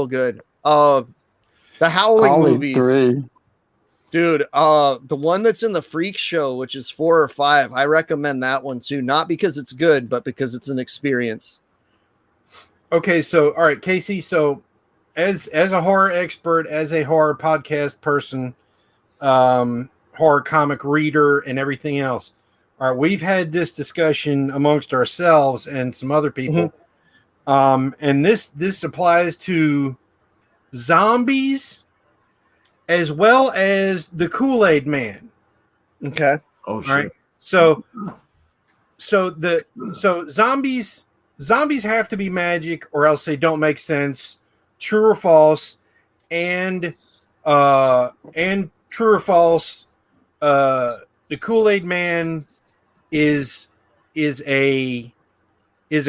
good. The Howling movies, 3. dude. The one that's in the Freak Show, which is 4 or 5, I recommend that one too. Not because it's good, but because it's an experience. Okay, so all right, Casey. So, as a horror expert, as a horror podcast person, horror comic reader, and everything else, all right, we've had this discussion amongst ourselves and some other people, and this applies to zombies as well as the Kool-Aid Man. Okay. Oh shit. All right. So zombies have to be magic or else they don't make sense. True or false? And true or false? The Kool-Aid Man is a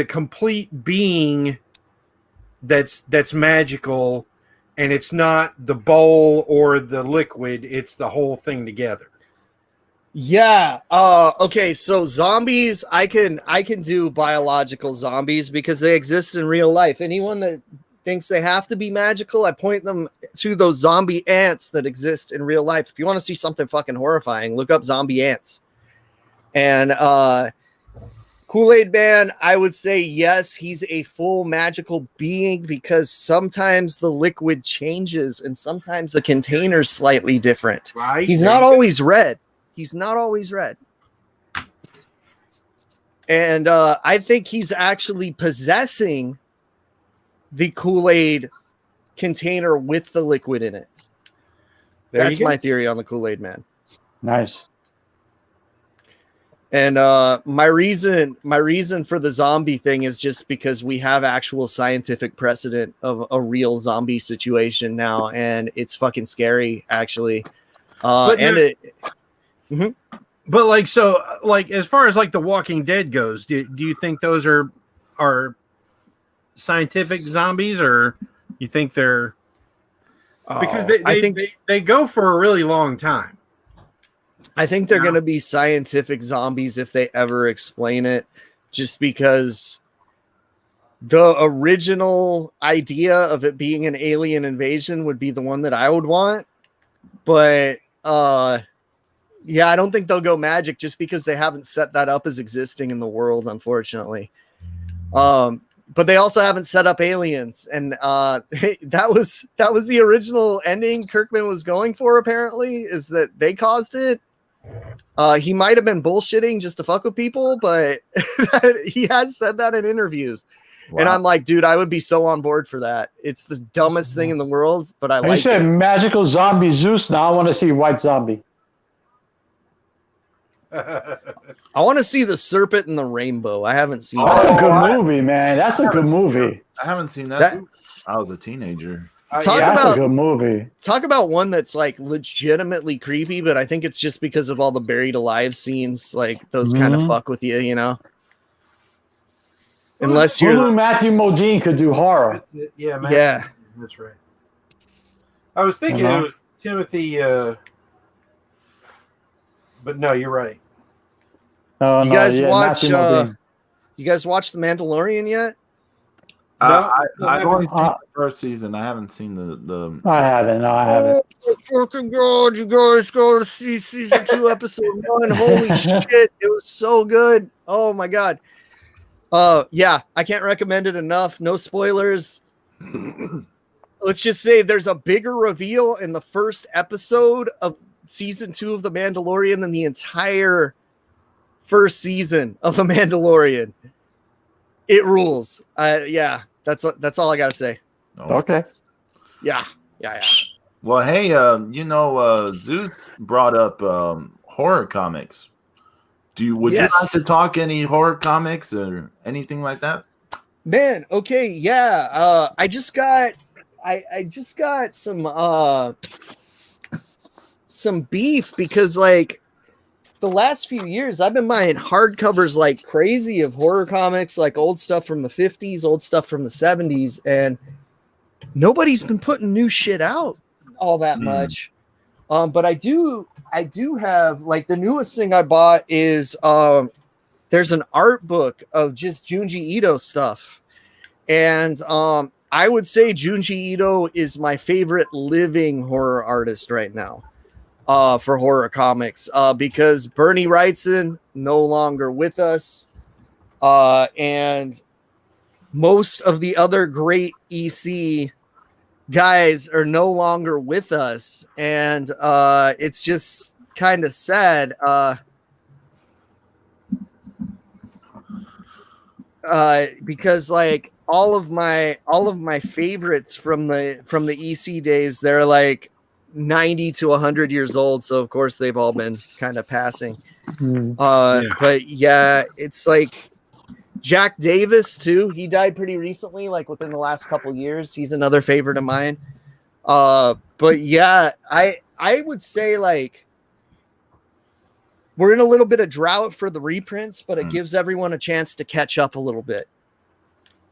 complete being that's magical. And it's not the bowl or the liquid, it's the whole thing together. Yeah. Okay, so zombies, I can do biological zombies because they exist in real life. Anyone that thinks they have to be magical, I point them to those zombie ants that exist in real life. If you want to see something fucking horrifying, look up zombie ants. And Kool-Aid Man, I would say yes, he's a full magical being because sometimes the liquid changes and sometimes the container's slightly different. Right. He's not always red. He's not always red. And I think he's actually possessing the Kool-Aid container with the liquid in it. That's my theory on the Kool-Aid Man. Nice. And my reason for the zombie thing is just because we have actual scientific precedent of a real zombie situation now, and it's fucking scary, actually. But like, so like as far as like The Walking Dead goes, do you think those are scientific zombies, or you think they're because they go for a really long time? I think they're going to be scientific zombies if they ever explain it, just because the original idea of it being an alien invasion would be the one that I would want. But yeah, I don't think they'll go magic just because they haven't set that up as existing in the world, unfortunately. But they also haven't set up aliens, and that was the original ending Kirkman was going for, apparently, is that they caused it. He might have been bullshitting just to fuck with people, but he has said that in interviews. Wow. And I'm like, dude, I would be so on board for that. It's the dumbest thing in the world, but I like it. You said magical zombie Zeus. Now I want to see White Zombie. I want to see the Serpent and the Rainbow. I haven't seen that. That's a good movie, man. That's a good movie. I haven't seen that since I was a teenager. That's a good movie. Talk about one that's like legitimately creepy, but I think it's just because of all the buried alive scenes, like those kind of fuck with you, you know. Unless you're Matthew Modine could do horror. Yeah, that's right. I was thinking it was Timothy, but no, you're right. You guys watch The Mandalorian yet? I only seen the first season. I haven't seen the. I haven't. Oh, fucking God, you guys go to see season 2, episode 1. Holy shit, it was so good. Oh my God. Yeah, I can't recommend it enough. No spoilers. Let's just say there's a bigger reveal in the first episode of season 2 of The Mandalorian than the entire first season of The Mandalorian. It rules. Yeah, that's all I gotta say. Okay. Yeah. Well, hey, Zeus brought up horror comics. Would you like to talk any horror comics or anything like that? Man, okay, yeah. I just got some beef because like the last few years I've been buying hardcovers like crazy of horror comics, like old stuff from the 50s, old stuff from the 70s, and nobody's been putting new shit out all that much. But I do have like the newest thing I bought is there's an art book of just Junji Ito stuff. And I would say Junji Ito is my favorite living horror artist right now for horror comics because Bernie Wrightson no longer with us. And most of the other great EC guys are no longer with us. And it's just kind of sad. Because like all of my favorites from the EC days, they're like 90 to 100 years old, so of course they've all been kind of passing. But yeah, it's like Jack Davis too. He died pretty recently, like within the last couple years. He's another favorite of mine. But yeah, I would say like we're in a little bit of drought for the reprints, but it gives everyone a chance to catch up a little bit.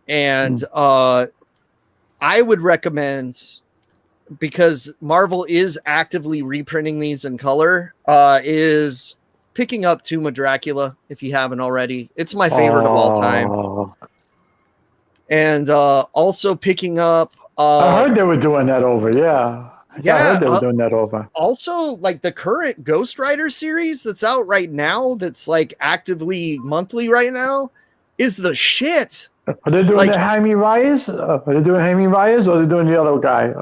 And I would recommend, because Marvel is actively reprinting these in color, is picking up Tomb of Dracula if you haven't already. It's my favorite of all time. And also picking up... I heard they were doing that over, yeah. I heard they were doing that over. Also, like the current Ghost Rider series that's out right now, that's like actively monthly right now, is the shit. Are they doing the Jaime Reyes? Are they doing Jaime Reyes or are they doing the other guy?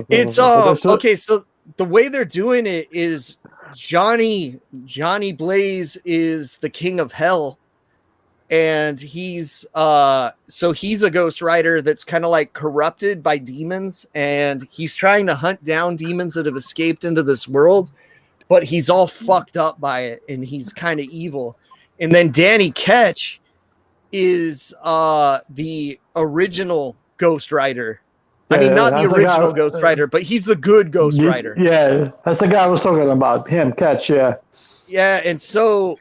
It's okay. So the way they're doing it is Johnny Blaze is the king of hell, and he's he's a Ghost Rider that's kind of like corrupted by demons, and he's trying to hunt down demons that have escaped into this world, but he's all fucked up by it, and he's kind of evil. And then Danny Ketch is the original Ghost Rider. I mean, not the original Ghost Rider, but he's the good Ghost Rider. Yeah, that's the guy I was talking about. Him, Ketch, yeah. Yeah, and so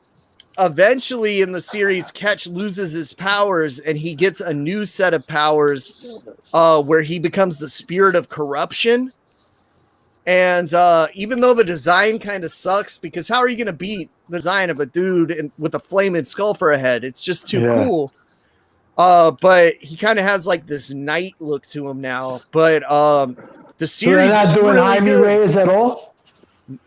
eventually in the series, Ketch loses his powers, and he gets a new set of powers where he becomes the spirit of corruption. And even though the design kind of sucks, because how are you going to beat the design of a dude with a flaming skull for a head? It's just too cool. But he kind of has like this knight look to him now. But the series is not doing really Jaime good. Reyes at all?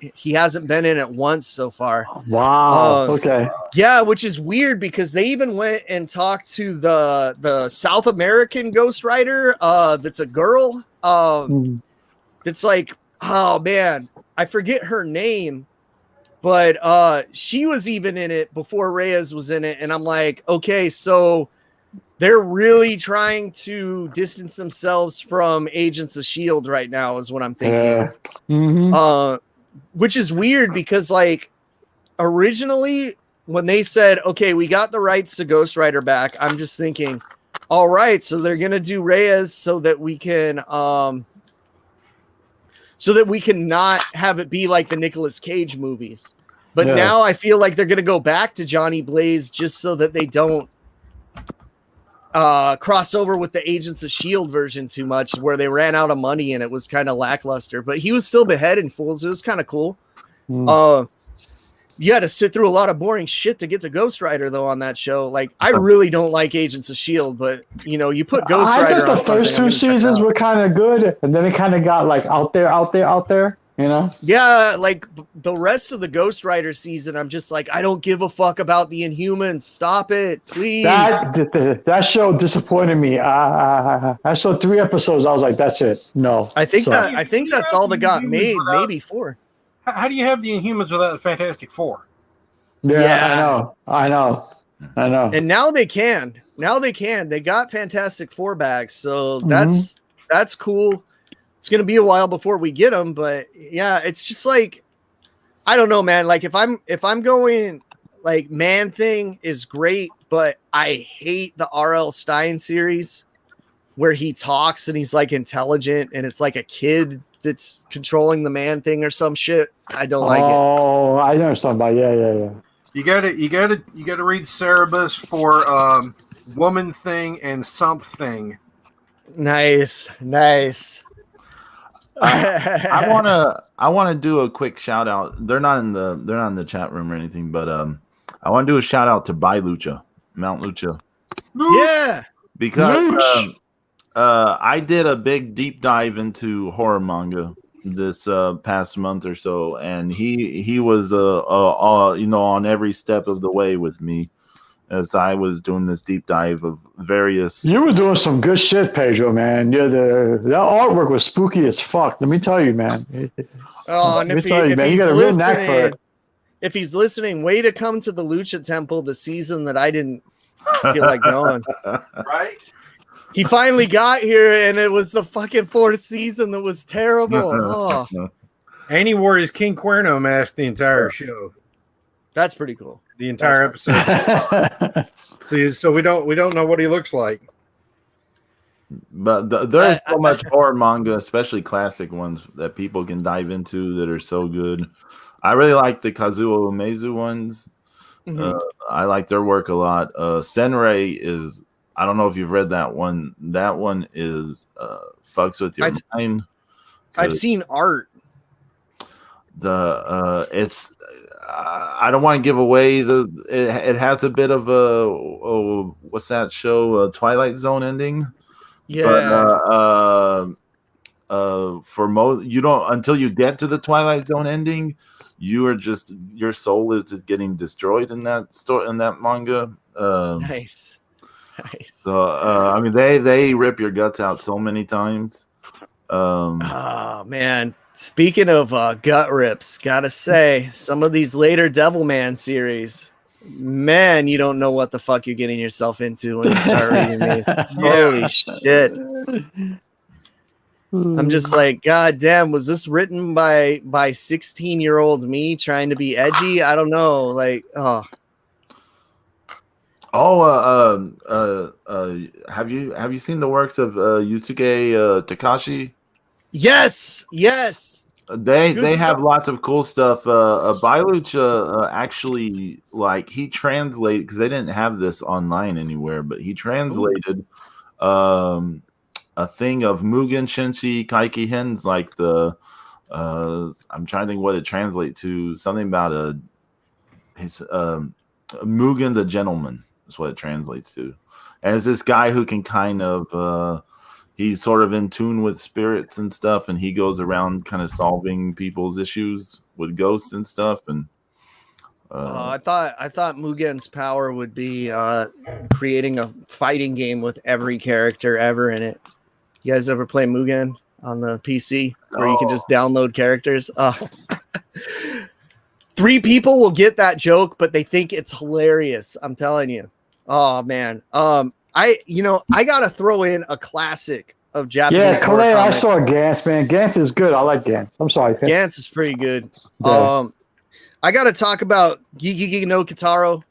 He hasn't been in it once so far. Wow. Okay. Yeah, which is weird because they even went and talked to the South American Ghost Rider that's a girl. That's like, oh man, I forget her name, but she was even in it before Reyes was in it, and I'm like, okay, so they're really trying to distance themselves from Agents of S.H.I.E.L.D. right now is what I'm thinking. Which is weird because like originally when they said, okay, we got the rights to Ghost Rider back, I'm just thinking, all right, so they're gonna do Reyes so that we can not have it be like the Nicolas Cage movies. But now I feel like they're going to go back to Johnny Blaze just so that they don't cross over with the Agents of S.H.I.E.L.D. version too much, where they ran out of money and it was kind of lackluster. But he was still beheading fools. It was kind of cool. You had to sit through a lot of boring shit to get the Ghost Rider, though, on that show. Like, I really don't like Agents of S.H.I.E.L.D., but, you know, you put Ghost Rider on. I thought the first two seasons were kind of good, and then it kind of got, like, out there, you know? Yeah, like, the rest of the Ghost Rider season, I'm just like, I don't give a fuck about the Inhumans. Stop it, please. That show disappointed me. I saw 3 episodes. I was like, that's it. No. I think that's all that got made, maybe 4. How do you have the Inhumans without the Fantastic Four? Yeah. I know. And now they can. They got Fantastic Four bags, so that's cool. it's going to be a while before we get them, but yeah, it's just like, I don't know, man. Like if I'm going like Man Thing is great, but I hate the R.L. Stine series where he talks and he's like intelligent and it's like a kid that's controlling the Man Thing or some shit. I don't like it. Oh, I know something about yeah. You gotta read Cerebus for Woman Thing and Something. Nice. I wanna do a quick shout out. They're not in the chat room or anything, but I want to do a shout out to Mount Lucha. Yeah, because I did a big deep dive into horror manga this past month or so, and he was on every step of the way with me as I was doing this deep dive of various. You were doing some good shit, Pedro, man. Yeah, the artwork was spooky as fuck. Let me tell you, man. Oh, and if he's listening, if he's listening, way to come to the Lucha Temple the season that I didn't feel like going. Right? He finally got here, and it was the fucking 4th season that was terrible. Oh. And he wore his King Cuerno mask the entire show. That's pretty cool. The entire episode. So we don't know what he looks like. But there's so much horror manga, especially classic ones, that people can dive into that are so good. I really like the Kazuo Umezu ones. Mm-hmm. I like their work a lot. Senrei is, I don't know if you've read that one. That one is fucks with your mind. I've seen art. It's I don't want to give away it has a bit of a what's that show, Twilight Zone ending. Yeah. But for most, you don't, until you get to the Twilight Zone ending, your soul is just getting destroyed in that manga. Nice. So I mean, they rip your guts out so many times. Oh man. Speaking of gut rips, gotta say, some of these later Devilman series, man, you don't know what the fuck you're getting yourself into when you start reading these. Holy shit. I'm just like, God damn, was this written by 16-year-old me trying to be edgy? I don't know. Like, have you seen the works of Yusuke Takashi? Yes. They have lots of cool stuff. Bailucha actually, like, he translated, because they didn't have this online anywhere, but he translated a thing of Mugen Shinshi Kaiki Hens, like the I'm trying to think what it translates to. Something about his Mugen the Gentleman is what it translates to. And it's this guy who can kind of he's sort of in tune with spirits and stuff, and he goes around kind of solving people's issues with ghosts and stuff. And I thought Mugen's power would be creating a fighting game with every character ever in it. You guys ever play Mugen on the PC where you can just download characters? 3 people will get that joke, but they think it's hilarious. I'm telling you. Oh man. I gotta throw in a classic of Japanese. Yeah, Kalei, I saw Gantz, man. Gantz is good. I like Gantz. I'm sorry. Gantz is pretty good. Yes. I gotta talk about Gigi no Kitaro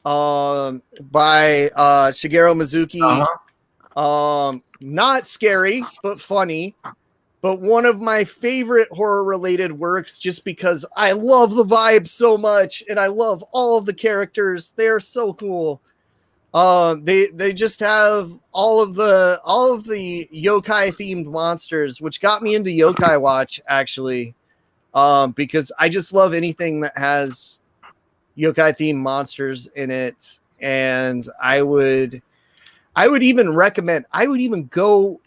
by Shigeru Mizuki. Uh-huh. Not scary, but funny. But one of my favorite horror-related works, just because I love the vibe so much, and I love all of the characters. They're so cool. They just have all of the yokai themed monsters, which got me into Yokai Watch actually, because I just love anything that has yokai themed monsters in it, and I would even recommend. I would even go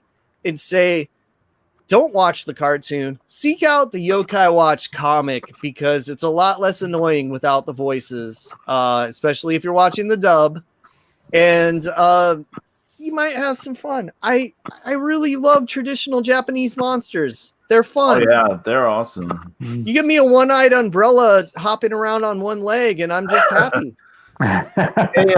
and say, don't watch the cartoon. Seek out the Yokai Watch comic because it's a lot less annoying without the voices, especially if you're watching the dub. And you might have some fun. I really love traditional Japanese monsters. They're fun. Oh, yeah, they're awesome. You give me a one-eyed umbrella hopping around on one leg, and I'm just happy. Hey,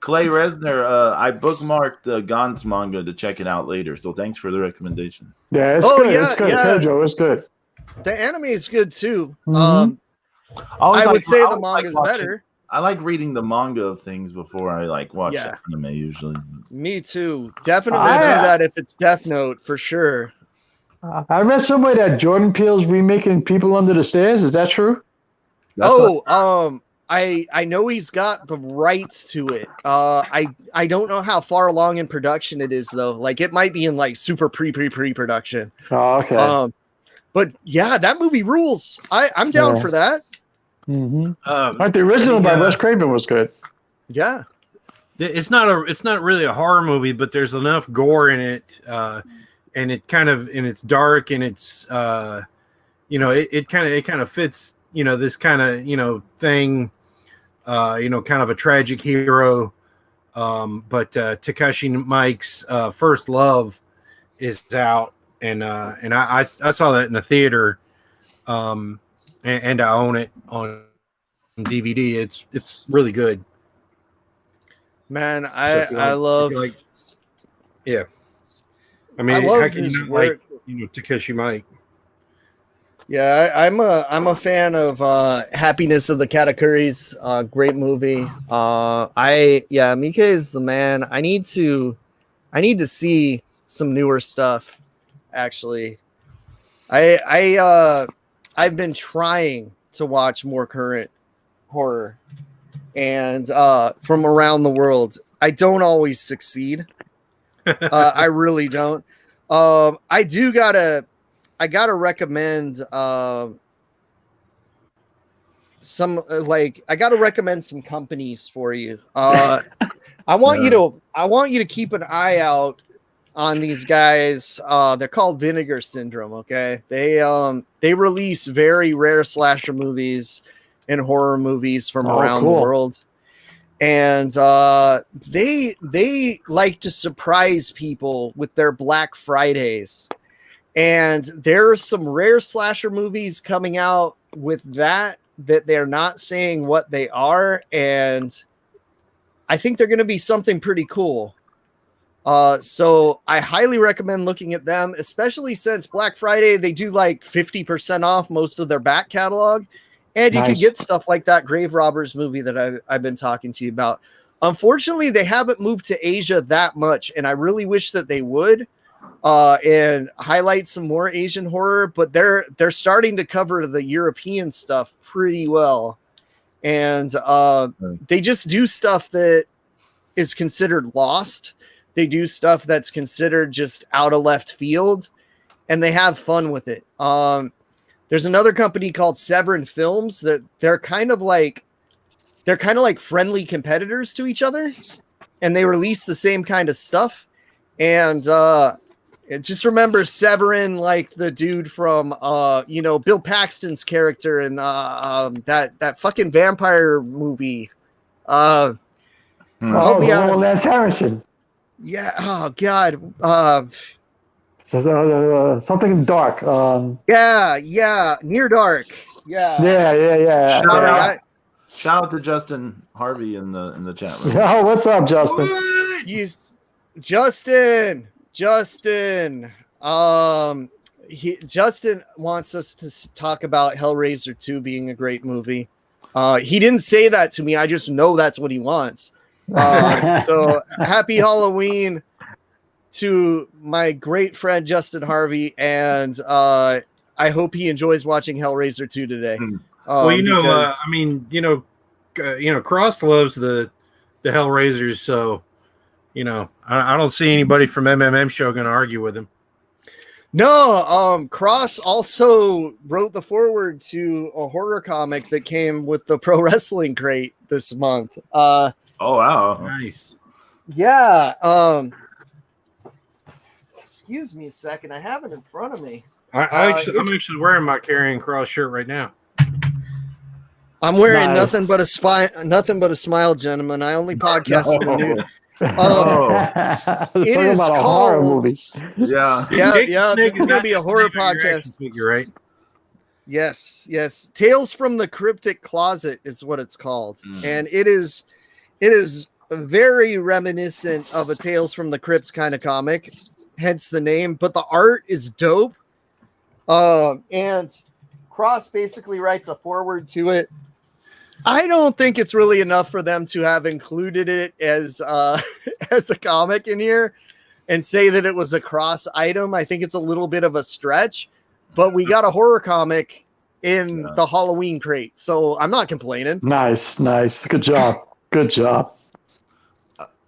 Clay Resner, I bookmarked Gon's manga to check it out later. So thanks for the recommendation. Yeah, it's good. It's good. Joe, it's good. The anime is good too. Mm-hmm. I would say the manga is better. I like reading the manga of things before I watch anime usually. Me too. Definitely do that if it's Death Note for sure. I read somewhere that Jordan Peele's remaking People Under the Stairs. Is that true? I know he's got the rights to it. I don't know how far along in production it is though. Like it might be in like super pre-production. Oh, okay. But yeah, that movie rules. I'm down for that. Mm-hmm. Like the original by Wes Craven was good. Yeah. It's not really a horror movie, but there's enough gore in it, and it's dark and it's it kind of fits this kind of thing, kind of a tragic hero, but Takashi Mike's First Love is out, and I saw that in the theater, and I own it on DVD. It's really good. Man, I love. Yeah, I mean, how can you not like Takashi Mike? Yeah, I'm a fan of Happiness of the Katakuris. Great movie. Mike is the man. I need to see some newer stuff. Actually, I've been trying to watch more current horror and from around the world. I don't always succeed. I really don't. I gotta recommend some some companies for you. I want you to keep an eye out on these guys. They're called Vinegar Syndrome. Okay, they release very rare slasher movies and horror movies from around the world, and they like to surprise people with their Black Fridays. And there are some rare slasher movies coming out with that they're not saying what they are, and I think they're going to be something pretty cool. So I highly recommend looking at them, especially since Black Friday, they do like 50% off most of their back catalog. And you can get stuff like that Grave Robbers movie that I've been talking to you about. Unfortunately, they haven't moved to Asia that much, and I really wish that they would and highlight some more Asian horror. But they're starting to cover the European stuff pretty well, and they just do stuff that is considered lost. They do stuff that's considered just out of left field, and they have fun with it. There's another company called Severin Films that they're kind of like friendly competitors to each other, and they release the same kind of stuff. And just remember Severin, like the dude from Bill Paxton's character in that fucking vampire movie. Lance Harrison. Yeah. Oh God. Something dark. Yeah. Near Dark. Yeah. Shout out to Justin Harvey in the chat room. Oh, what's up, Justin? Justin. Justin wants us to talk about Hellraiser 2 being a great movie. He didn't say that to me. I just know that's what he wants. So happy Halloween to my great friend Justin Harvey, and I hope he enjoys watching Hellraiser 2 today. Cross loves the Hellraisers, so I don't see anybody from MMM show going to argue with him. No, Cross also wrote the foreword to a horror comic that came with the Pro Wrestling Crate this month. Oh wow, nice. Yeah. Excuse me a second. I have it in front of me. I'm actually wearing my Karrion Kross shirt right now. I'm wearing nothing but a smile, gentlemen. I only podcast with the new. It is called a horror movie. Yeah. It's gonna be a horror podcast. You're right. Yes, yes. Tales from the Cryptic Closet is what it's called. And it is very reminiscent of a Tales from the Crypt kind of comic, hence the name, but the art is dope. And Cross basically writes a foreword to it. I don't think it's really enough for them to have included it as as a comic in here and say that it was a Cross item. I think it's a little bit of a stretch, but we got a horror comic in the Halloween crate, so I'm not complaining. Nice. Good job.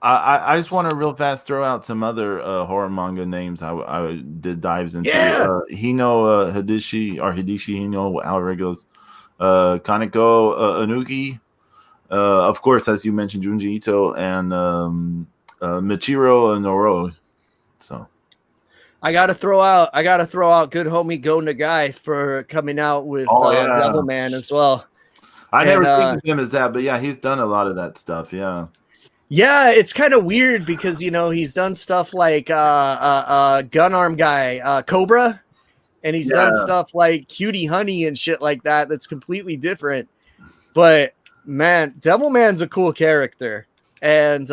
I just want to real fast throw out some other horror manga names I did dives into. Hino Hideshi Hino, however it goes. Kaneko Anuki. Of course, as you mentioned, Junji Ito and Michiro Noro. So I gotta throw out good homie Go Nagai for coming out with Devilman as well. I never think of him as that, but yeah, he's done a lot of that stuff. Yeah, it's kind of weird because he's done stuff like Gun Arm Guy, Cobra, and he's done stuff like Cutie Honey and shit like that. That's completely different. But man, Devilman's a cool character and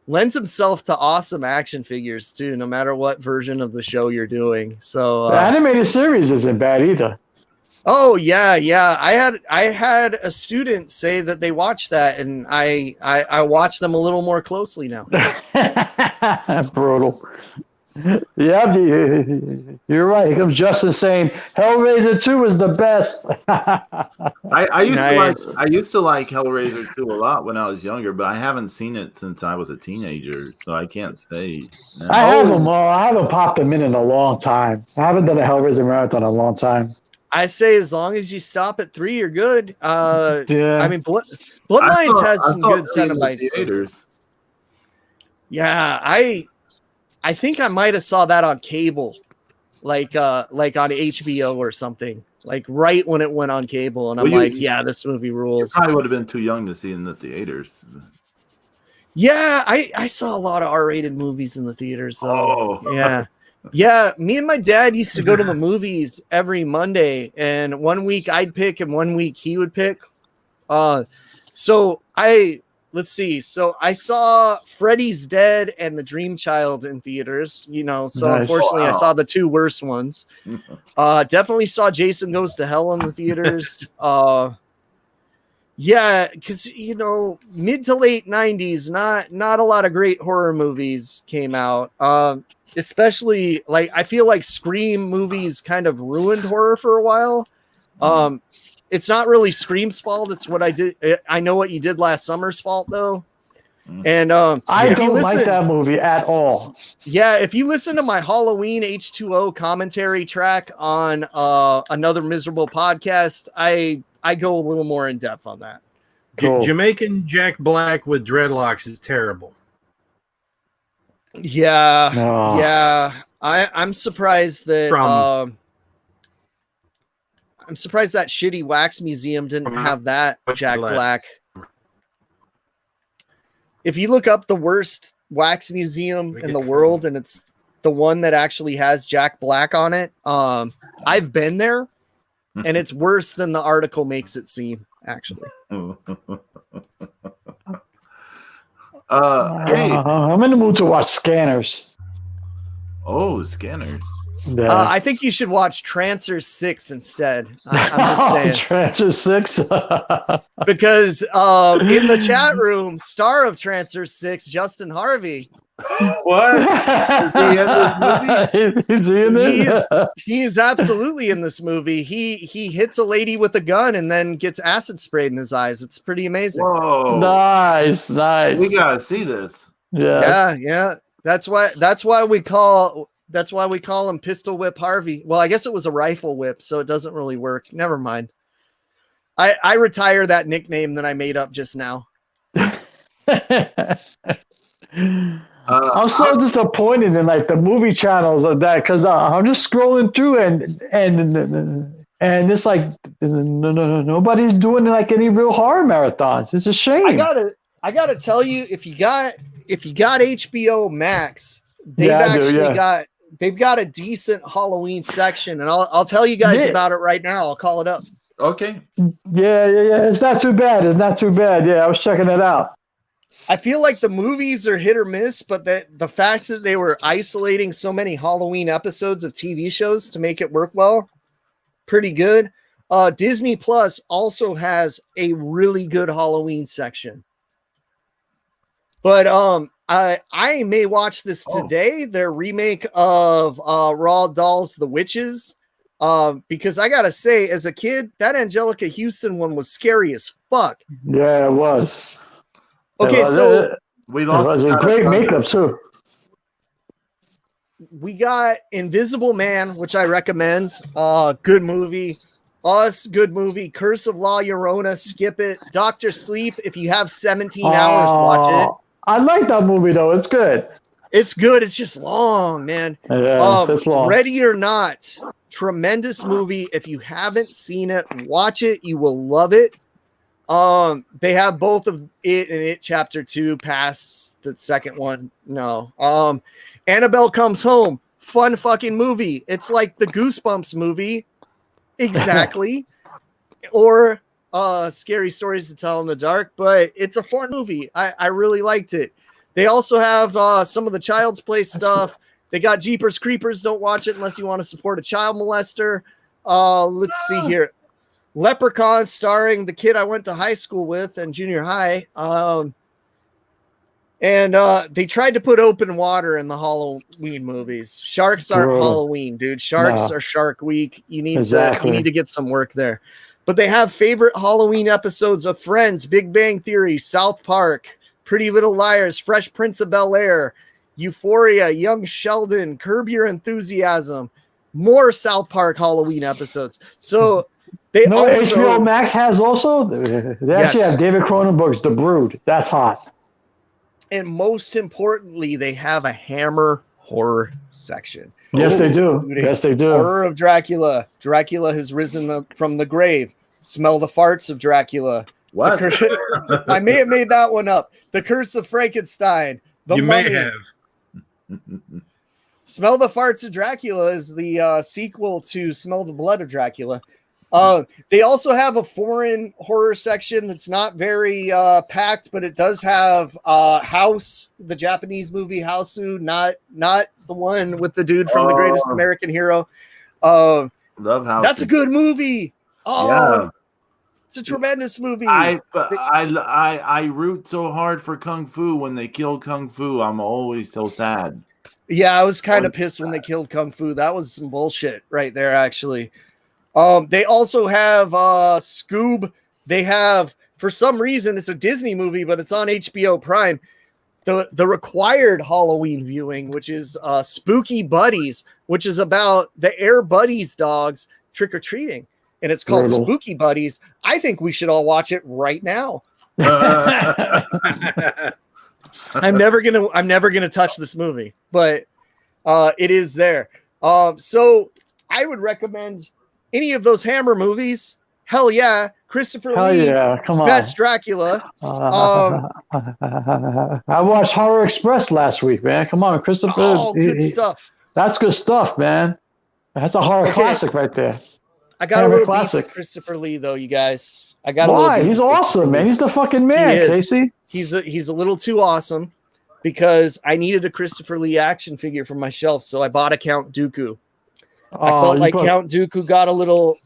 lends himself to awesome action figures too, no matter what version of the show you're doing. So the animated series isn't bad either. Oh yeah. I had a student say that they watched that, and I watch them a little more closely now. Brutal. Yeah, you're right. Here comes Justin saying Hellraiser 2 is the best. I used to like Hellraiser 2 a lot when I was younger, but I haven't seen it since I was a teenager, so I can't say. I have them all. I haven't popped them in a long time. I haven't done a Hellraiser marathon in a long time. I say as long as you stop at 3, you're good. I mean, Bloodlines had some good Cenobites. Yeah, I think I might have saw that on cable, like on HBO or something, like right when it went on cable, and I'm this movie rules. You probably would have been too young to see it in the theaters. Yeah, I saw a lot of R-rated movies in the theaters, though. Yeah. Me and my dad used to go to the movies every Monday, and one week I'd pick, and one week he would pick. Let's see. So I saw Freddy's Dead and The Dream Child in theaters, so nice. Unfortunately I saw the 2 worst ones. Definitely saw Jason Goes to Hell in the theaters. Because, mid to late 90s, not a lot of great horror movies came out. Especially, I feel like Scream movies kind of ruined horror for a while. It's not really Scream's fault. It's what I did. I Know What You Did Last Summer's fault, though. And I don't like that movie at all. Yeah, if you listen to my Halloween H2O commentary track on Another Miserable Podcast, I go a little more in depth on that. Cool. Jamaican Jack Black with dreadlocks is terrible. Yeah, yeah. I'm surprised that. I'm surprised that shitty wax museum didn't have that Jack Black. If you look up the worst wax museum in the world, and it's the one that actually has Jack Black on it, I've been there, and it's worse than the article makes it seem, actually. Hey. I'm in the mood to watch Scanners. Oh, Scanners. Yeah. I think you should watch Trancer 6 instead. I'm just saying. Trancer 6? Because in the chat room, star of Trancer 6, Justin Harvey. What? Is he in this? He is absolutely in this movie. He hits a lady with a gun and then gets acid sprayed in his eyes. It's pretty amazing. Whoa. Nice. We gotta see this. Yeah. That's why we call him Pistol Whip Harvey. Well, I guess it was a rifle whip, so it doesn't really work. Never mind. I retire that nickname that I made up just now. I'm so disappointed in the movie channels of that, because I'm just scrolling through and it's like nobody's doing any real horror marathons. It's a shame. I gotta tell you, if you got HBO Max, they've they've got a decent Halloween section, and I'll tell you guys about it right now. I'll call it up. Okay. Yeah. It's not too bad. Yeah, I was checking it out. I feel like the movies are hit or miss, but the fact that they were isolating so many Halloween episodes of TV shows to make it work well, pretty good. Disney Plus also has a really good Halloween section. But I may watch this today, their remake of Roald Dahl's The Witches, because I gotta say, as a kid, that Angelica Houston one was scary as fuck. Yeah, it was. Okay, so we lost. It was great makeup too. We got Invisible Man, which I recommend. Good movie. Us, good movie. Curse of La Llorona, skip it. Doctor Sleep, if you have 17 hours, watch it. I like that movie though. It's good. It's good. It's just long, man. Yeah, it's long. Ready or Not, tremendous movie. If you haven't seen it, watch it. You will love it. They have both of it and It Chapter 2 past the second one. No. Annabelle Comes Home. Fun fucking movie. It's like the Goosebumps movie. Exactly. Or Scary Stories to Tell in the Dark, but it's a fun movie. I really liked it. They also have some of the Child's Play stuff. They got Jeepers Creepers. Don't watch it unless you want to support a child molester. Let's see here. Leprechaun, starring the kid I went to high school with and junior high. And they tried to put open water in the Halloween movies. Sharks aren't Halloween, dude. Sharks are Shark Week. You need to get some work there. But they have favorite Halloween episodes of Friends, Big Bang Theory, South Park, Pretty Little Liars, Fresh Prince of Bel-Air, Euphoria, Young Sheldon, Curb Your Enthusiasm, more South Park Halloween episodes. So they also HBO Max has also. They actually have David Cronenberg's The Brood. That's hot. And most importantly, they have a Hammer horror section. Yes, they do. Yes, they do. Horror of Dracula. Dracula has risen from the grave. Smell the farts of Dracula. What? I may have made that one up. The Curse of Frankenstein. You may have. Smell the Farts of Dracula is the sequel to Smell the Blood of Dracula. They also have a foreign horror section that's not very packed, but it does have House, the Japanese movie Houseu, not the one with the dude from The Greatest American Hero. Love House. That's a good movie. Yeah. It's a tremendous movie. I root so hard for Kung Fu when they kill Kung Fu. I'm always so sad. Yeah, I was kind of pissed when they killed Kung Fu. That was some bullshit right there, actually. They also have Scoob. They have, for some reason, it's a Disney movie, but it's on HBO Prime. The required Halloween viewing, which is Spooky Buddies, which is about the Air Buddies dogs trick-or-treating. And it's called Spooky Buddies. I think we should all watch it right now. I'm never gonna touch this movie, but it is there. So I would recommend any of those Hammer movies. Hell yeah, Christopher Lee. Yeah, come on. Best Dracula. I watched Horror Express last week, man. Come on, Christopher. Oh, good stuff. That's good stuff, man. That's a horror classic right there. I got a little beef with Christopher Lee, though, you guys. Why? He's awesome, man. He's the fucking man, Casey. He's a little too awesome because I needed a Christopher Lee action figure from my shelf, so I bought a Count Dooku. I felt like Count Dooku got a little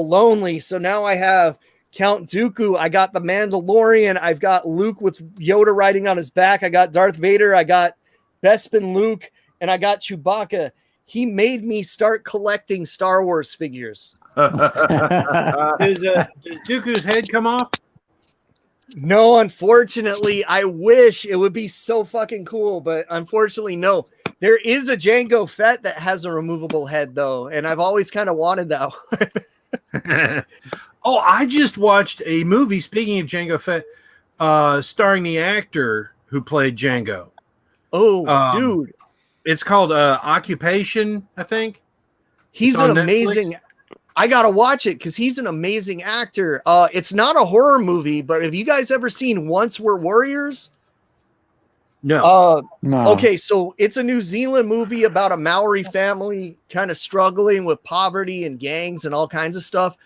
lonely, so now I have Count Dooku. I got the Mandalorian. I've got Luke with Yoda riding on his back. I got Darth Vader. I got Bespin Luke, and I got Chewbacca. He made me start collecting Star Wars figures. Does Dooku's head come off? No, unfortunately. I wish it would be so fucking cool, but unfortunately, no. There is a Jango Fett that has a removable head, though, and I've always kind of wanted that one. I just watched a movie, speaking of Jango Fett, starring the actor who played Jango. Oh, dude. It's called Occupation, I think. He's an amazing... I got to watch it because he's an amazing actor. It's not a horror movie, but have you guys ever seen Once We're Warriors? No. No. Okay, so it's a New Zealand movie about a Maori family kind of struggling with poverty and gangs and all kinds of stuff.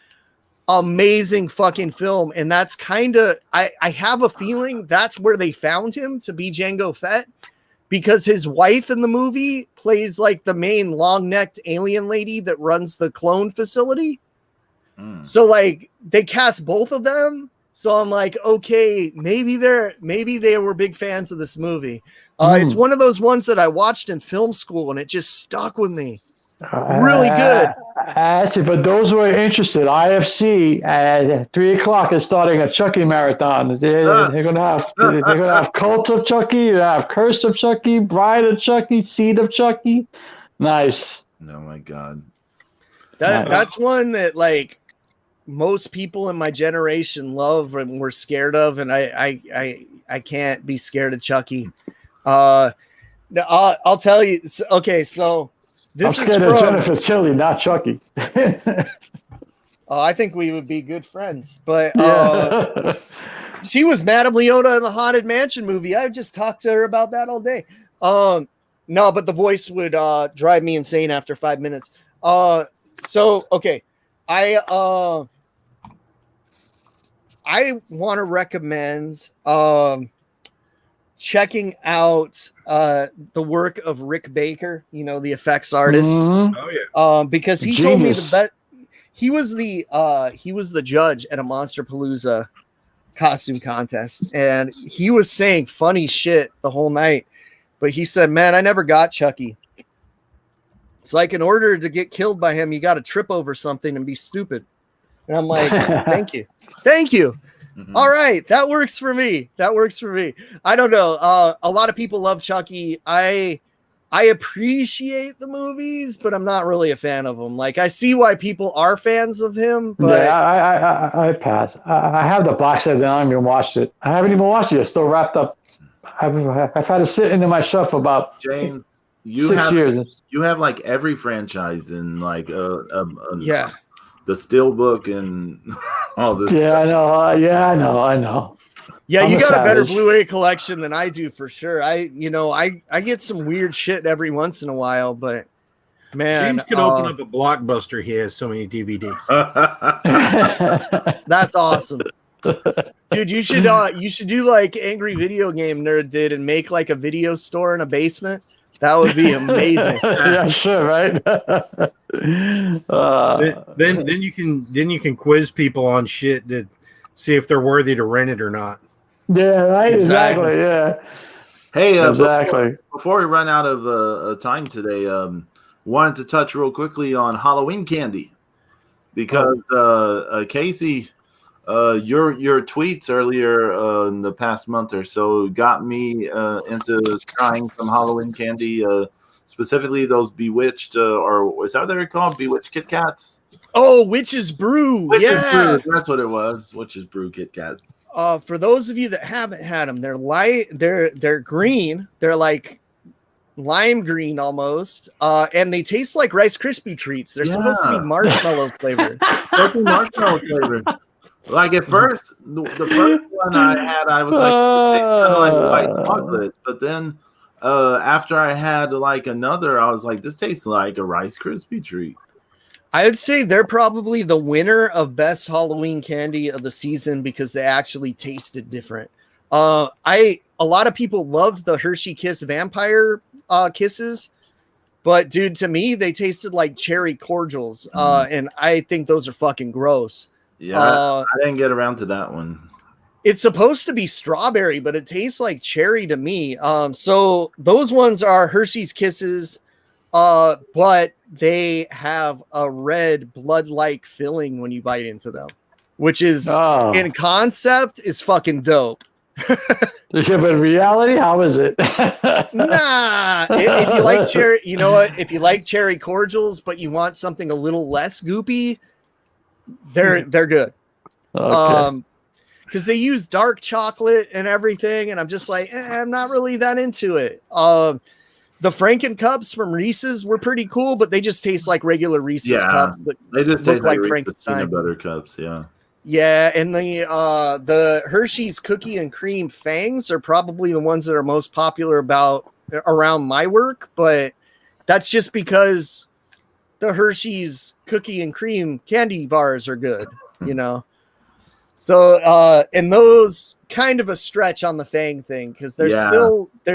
Amazing fucking film. And that's kind of, I have a feeling that's where they found him to be Jango Fett, because his wife in the movie plays like the main long-necked alien lady that runs the clone facility. So like they cast both of them. So I'm like, okay, maybe they were big fans of this movie. It's one of those ones that I watched in film school and it just stuck with me. Really good. Actually, for those who are interested, IFC at 3:00 is starting a Chucky marathon. They're gonna have Cult of Chucky, they have Curse of Chucky, Bride of Chucky, Seed of Chucky. Nice. Oh my god. That's one that like most people in my generation love and were scared of, and I can't be scared of Chucky. I'll tell you. Okay, so this I'm is scared from of Jennifer Tilly, not Chucky. I think we would be good friends, but Yeah. she was Madame Leota in the Haunted Mansion movie. I just talked to her about that all day. No, but the voice would drive me insane after 5 minutes. So okay, I want to recommend checking out the work of Rick Baker, you know, the effects artist. Mhm. Oh yeah. Because he Genius. told me he was the judge at a Monsterpalooza costume contest, and he was saying funny shit the whole night. But he said, "Man, I never got Chucky. It's like in order to get killed by him, you got to trip over something and be stupid." And I'm like, "Thank you." Mhm. All right, that works for me. I don't know. A lot of people love Chucky. I appreciate the movies, but I'm not really a fan of them. Like, I see why people are fans of him, but Yeah, I pass. I have the box set and I haven't even watched it. I haven't even watched it. It's still wrapped up. I've had it sit into my shelf for about James, 6 years. You have like every franchise in like yeah. the Steelbook and all this. Yeah, I know. I know. Yeah, I'm you a got a better savage. Blu-ray collection than I do for sure. I get some weird shit every once in a while, but man, James could open up a Blockbuster. He has so many DVDs. that's awesome. Dude, you should do like Angry Video Game Nerd did and make like a video store in a basement. That would be amazing. Yeah, sure, right? Then you can quiz people on shit to see if they're worthy to rent it or not. Yeah, right. Exactly. Yeah. Hey, Exactly. before we run out of time today, wanted to touch real quickly on Halloween candy because Casey, your tweets earlier in the past month or so got me into trying some Halloween candy, specifically those Bewitched, or is that what they're called? Bewitched Kit Kats? Oh, Witch's Brew. Witch's Brew, that's what it was. Witch's Brew Kit Kats. For those of you that haven't had them, they're light, they're green, they're like lime green almost, and they taste like Rice Krispie treats. They're supposed to be marshmallow flavored. Marshmallow flavored. Like at first, the first one I had, I was like, they sound like white chocolate. But then after I had like another, I was like, this tastes like a Rice Krispie treat. I would say they're probably the winner of best Halloween candy of the season because they actually tasted different. A lot of people loved the Hershey Kiss vampire kisses, but dude, to me, they tasted like cherry cordials. And I think those are fucking gross. Yeah, I didn't get around to that one. It's supposed to be strawberry, but it tastes like cherry to me. So those ones are Hershey's Kisses, but they have a red blood-like filling when you bite into them, which is in concept is fucking dope. Yeah, but in reality, how is it? Nah, if you like cherry, you know what? If you like cherry cordials, but you want something a little less goopy, they're good. Okay. Because they use dark chocolate and everything, and I'm just like, I'm not really that into it. The Franken cups from Reese's were pretty cool, but they just taste like regular Reese's cups that they just look taste like like Frankenstein. peanut butter cups. Yeah. Yeah, and the Hershey's cookie and cream fangs are probably the ones that are most popular around my work, but that's just because the Hershey's cookie and cream candy bars are good, you know. So and those kind of a stretch on the fang thing because they're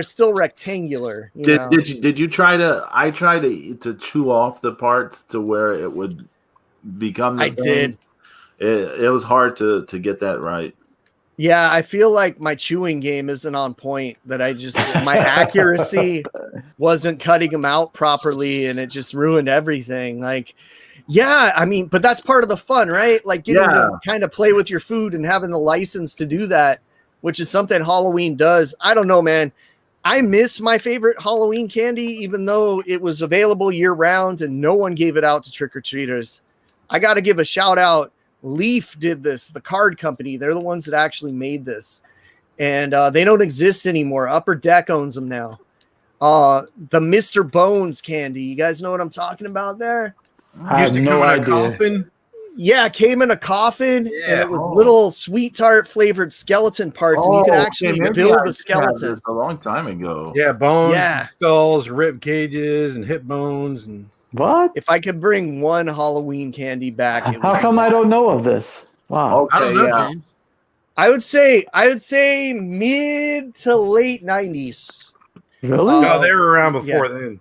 still rectangular. Did you try to? I tried to chew off the parts to where it would become the I fang. did. It was hard to get that right. Yeah, I feel like my chewing game isn't on point, that my accuracy wasn't cutting them out properly and it just ruined everything. Like, yeah, I mean, but that's part of the fun, right? Like getting to kind of play with your food and having the license to do that, which is something Halloween does. I don't know, man. I miss my favorite Halloween candy, even though it was available year round and no one gave it out to trick-or-treaters. I got to give a shout out. Leaf did this, the card company. They're the ones that actually made this. And they don't exist anymore. Upper Deck owns them now. The Mr. Bones candy. You guys know what I'm talking about there? Used to come in a coffin. Yeah, it came in a coffin, and it was little sweet tart flavored skeleton parts, and you could actually build a skeleton. A long time ago. Yeah, bones, skulls, rib cages, and hip bones, and what? If I could bring one Halloween candy back, how come I don't know of this? Wow. Okay, I don't know, James. I would say mid to late 90s. Really? No, they were around before then.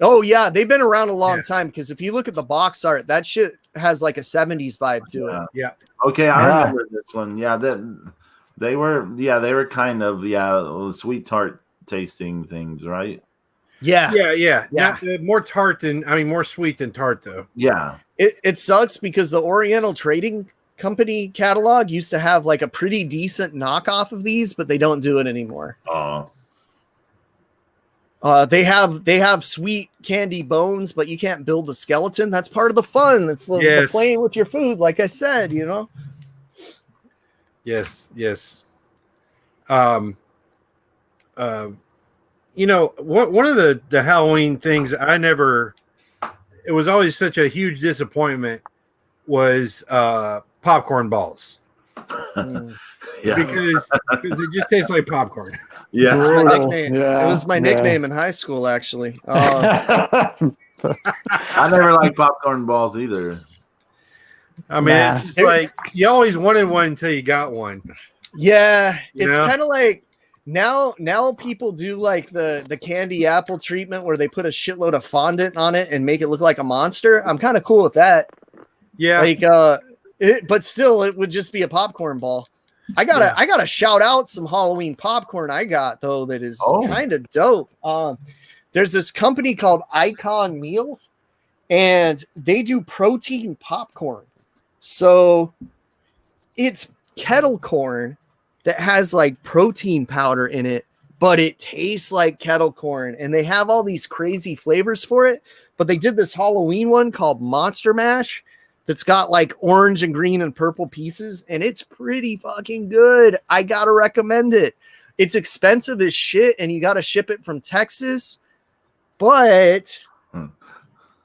Oh yeah, they've been around a long time because if you look at the box art, that shit has like a 70s vibe to it. Yeah. Okay, I remember this one. Yeah, they were kind of sweet tart tasting things, right? Yeah. More tart than more sweet than tart though. Yeah. It sucks because the Oriental Trading Company catalog used to have like a pretty decent knockoff of these, but they don't do it anymore. They have sweet candy bones, but you can't build a skeleton. That's part of the fun. It's the playing with your food, like I said, you know. Yes. One of the Halloween things it was always such a huge disappointment was popcorn balls. Because it just tastes like popcorn. Yeah, it was my nickname. It was my nickname in high school, actually. I never liked popcorn balls either. I mean, it's just like you always wanted one until you got one. Yeah, it's kind of like now people do like the candy apple treatment where they put a shitload of fondant on it and make it look like a monster. I'm kind of cool with that. Yeah, like but still, it would just be a popcorn ball. I gotta shout out some Halloween popcorn I got though that is kind of dope. There's this company called Icon Meals, and they do protein popcorn. So it's kettle corn that has like protein powder in it, but it tastes like kettle corn, and they have all these crazy flavors for it. But they did this Halloween one called Monster Mash that's got like orange and green and purple pieces, and it's pretty fucking good. I gotta recommend it. It's expensive as shit, and you gotta ship it from Texas. But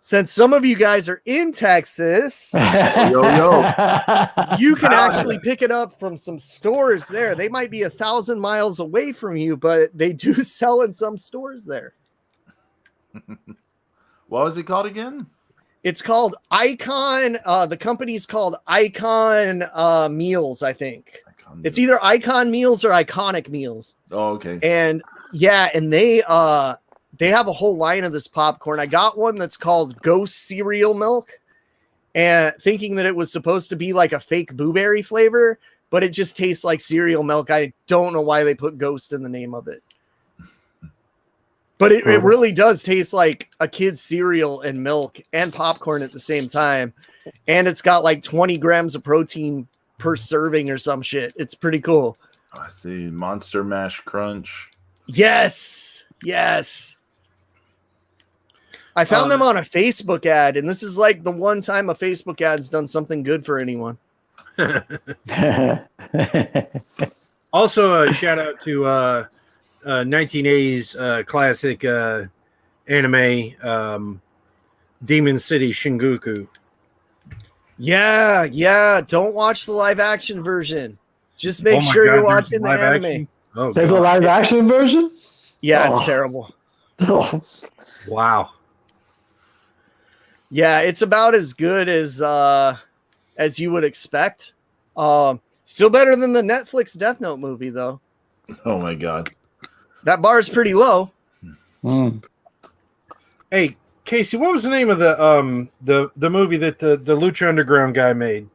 since some of you guys are in Texas, you can actually pick it up from some stores there. They might be 1,000 miles away from you, but they do sell in some stores there. What was it called again? It's called Icon. The company's called Icon Meals, I think. It's either Icon Meals or Iconic Meals. Oh, okay. And yeah, and they have a whole line of this popcorn. I got one that's called Ghost Cereal Milk, and thinking that it was supposed to be like a fake blueberry flavor, but it just tastes like cereal milk. I don't know why they put Ghost in the name of it. But it really does taste like a kid's cereal and milk and popcorn at the same time. And it's got like 20 grams of protein per serving or some shit. It's pretty cool. I see. Monster Mash Crunch. Yes. I found them on a Facebook ad, and this is like the one time a Facebook ad's done something good for anyone. Also, a shout out to 1980s classic anime Demon City Shinjuku. Yeah. Don't watch the live action version. Just make sure you're watching the anime. Oh, there's a live action version? Yeah, it's terrible. Oh. Wow. Yeah, it's about as good as you would expect. Still better than the Netflix Death Note movie, though. Oh my god, that bar is pretty low. Hey, Casey, what was the name of the movie that the Lucha Underground guy made?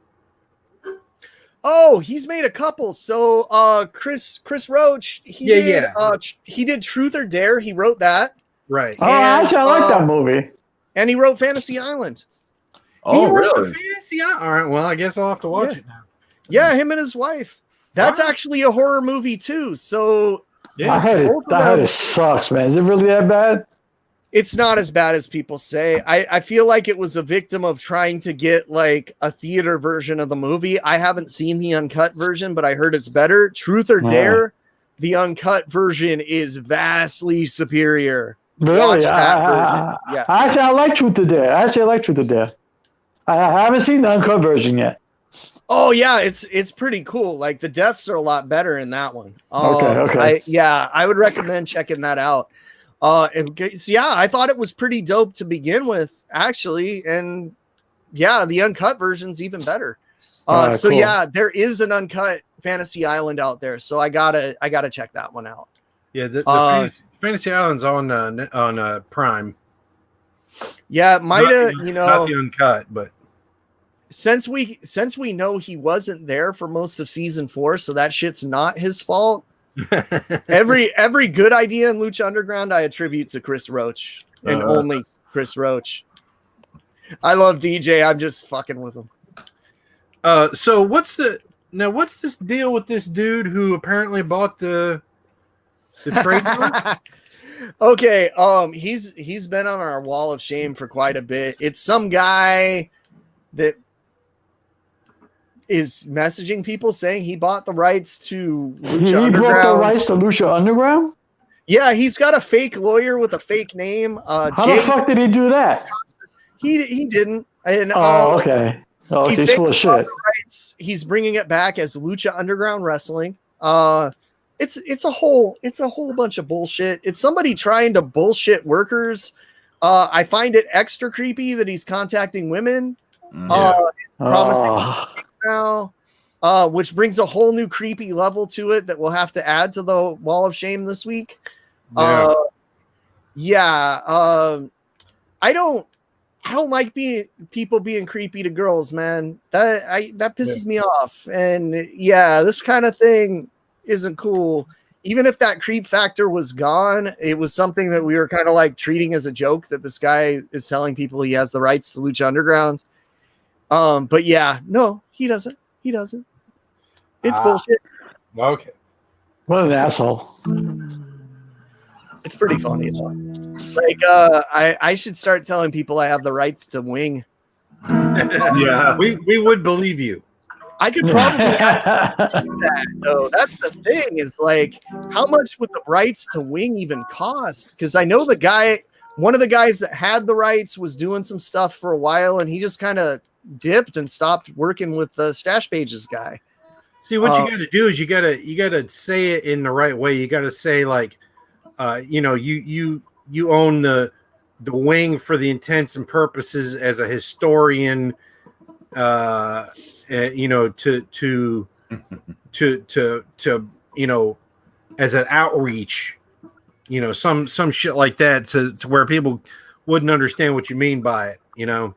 Oh, he's made a couple. So, Chris Roach, he did Truth or Dare. He wrote that. Right. Oh, actually, I like that movie. And he wrote Fantasy Island. Oh, really? Fantasy Island. All right. Well, I guess I'll have to watch it now. Yeah, him and his wife. That's actually a horror movie too. So I heard it sucks, man. Is it really that bad? It's not as bad as people say. I feel like it was a victim of trying to get like a theater version of the movie. I haven't seen the uncut version, but I heard it's better. Truth or Dare, the uncut version is vastly superior. Really? Watch that version. Yeah. Actually, I like Truth or Dare. I haven't seen the uncut version yet. Oh yeah, it's pretty cool. Like the deaths are a lot better in that one. Okay. I would recommend checking that out. So yeah, I thought it was pretty dope to begin with, actually, and yeah, the uncut version's even better. Cool. Yeah, there is an uncut Fantasy Island out there, so I gotta check that one out. Yeah, the Fantasy Island's on Prime. Yeah, it might have not the uncut, but since we know he wasn't there for most of season 4, so that shit's not his fault. every good idea in Lucha Underground I attribute to Chris Roach and only Chris Roach. I love DJ. I'm just fucking with him. So what's this deal with this dude who apparently bought the trademark? Okay, he's been on our wall of shame for quite a bit. It's some guy that is messaging people saying he bought the rights to Lucha Underground. He bought the rights to Lucha Underground? Yeah, he's got a fake lawyer with a fake name. How the fuck did he do that? He didn't. And, okay. Oh, he's full of shit. He's bringing it back as Lucha Underground Wrestling. It's a whole bunch of bullshit. It's somebody trying to bullshit workers. I find it extra creepy that he's contacting women. Promising now, which brings a whole new creepy level to it that we'll have to add to the wall of shame this week. I don't like people being creepy to girls, man. That pisses me off. And this kind of thing isn't cool. Even if that creep factor was gone, it was something that we were kind of like treating as a joke that this guy is telling people he has the rights to Lucha Underground. But yeah, no, he doesn't. It's bullshit. Okay. What an asshole. It's pretty funny though. Like, I should start telling people I have the rights to wing. Yeah, we would believe you. I could probably do that though. That's the thing, is like, how much would the rights to wing even cost? Because I know one of the guys that had the rights was doing some stuff for a while, and he just kind of dipped and stopped working with the Stash Pages guy. See, what you got to do is you got to say it in the right way. You got to say like, you own the wing for the intents and purposes as a historian. To as an outreach, some shit like that to where people wouldn't understand what you mean by it.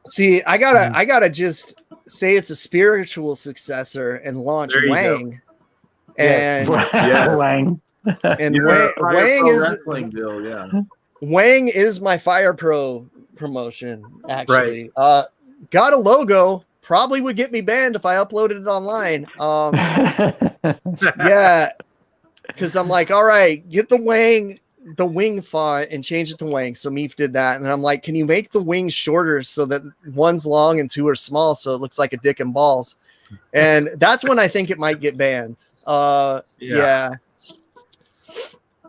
See, I gotta just say it's a spiritual successor and launch Wang. And Wang. And Wang is deal, yeah. Wang is my Fire Pro promotion, actually. Right. Got a logo. Probably would get me banned if I uploaded it online. Because I'm like, all right, get the wing font and change it to Wang. So Meef did that, and then I'm like, can you make the wings shorter so that one's long and two are small, so it looks like a dick and balls? And that's when I think it might get banned. Don't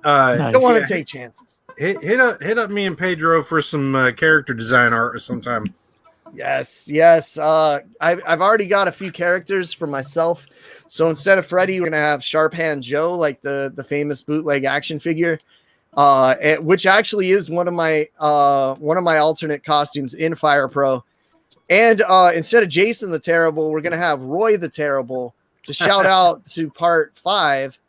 want to take chances. Hit up me and Pedro for some character design art sometime. Yes. I've already got a few characters for myself. So instead of Freddy, we're gonna have Sharp Hand Joe, like the famous bootleg action figure, which actually is one of my alternate costumes in Fire Pro. And instead of Jason the Terrible, we're gonna have Roy the Terrible to shout out to Part 5,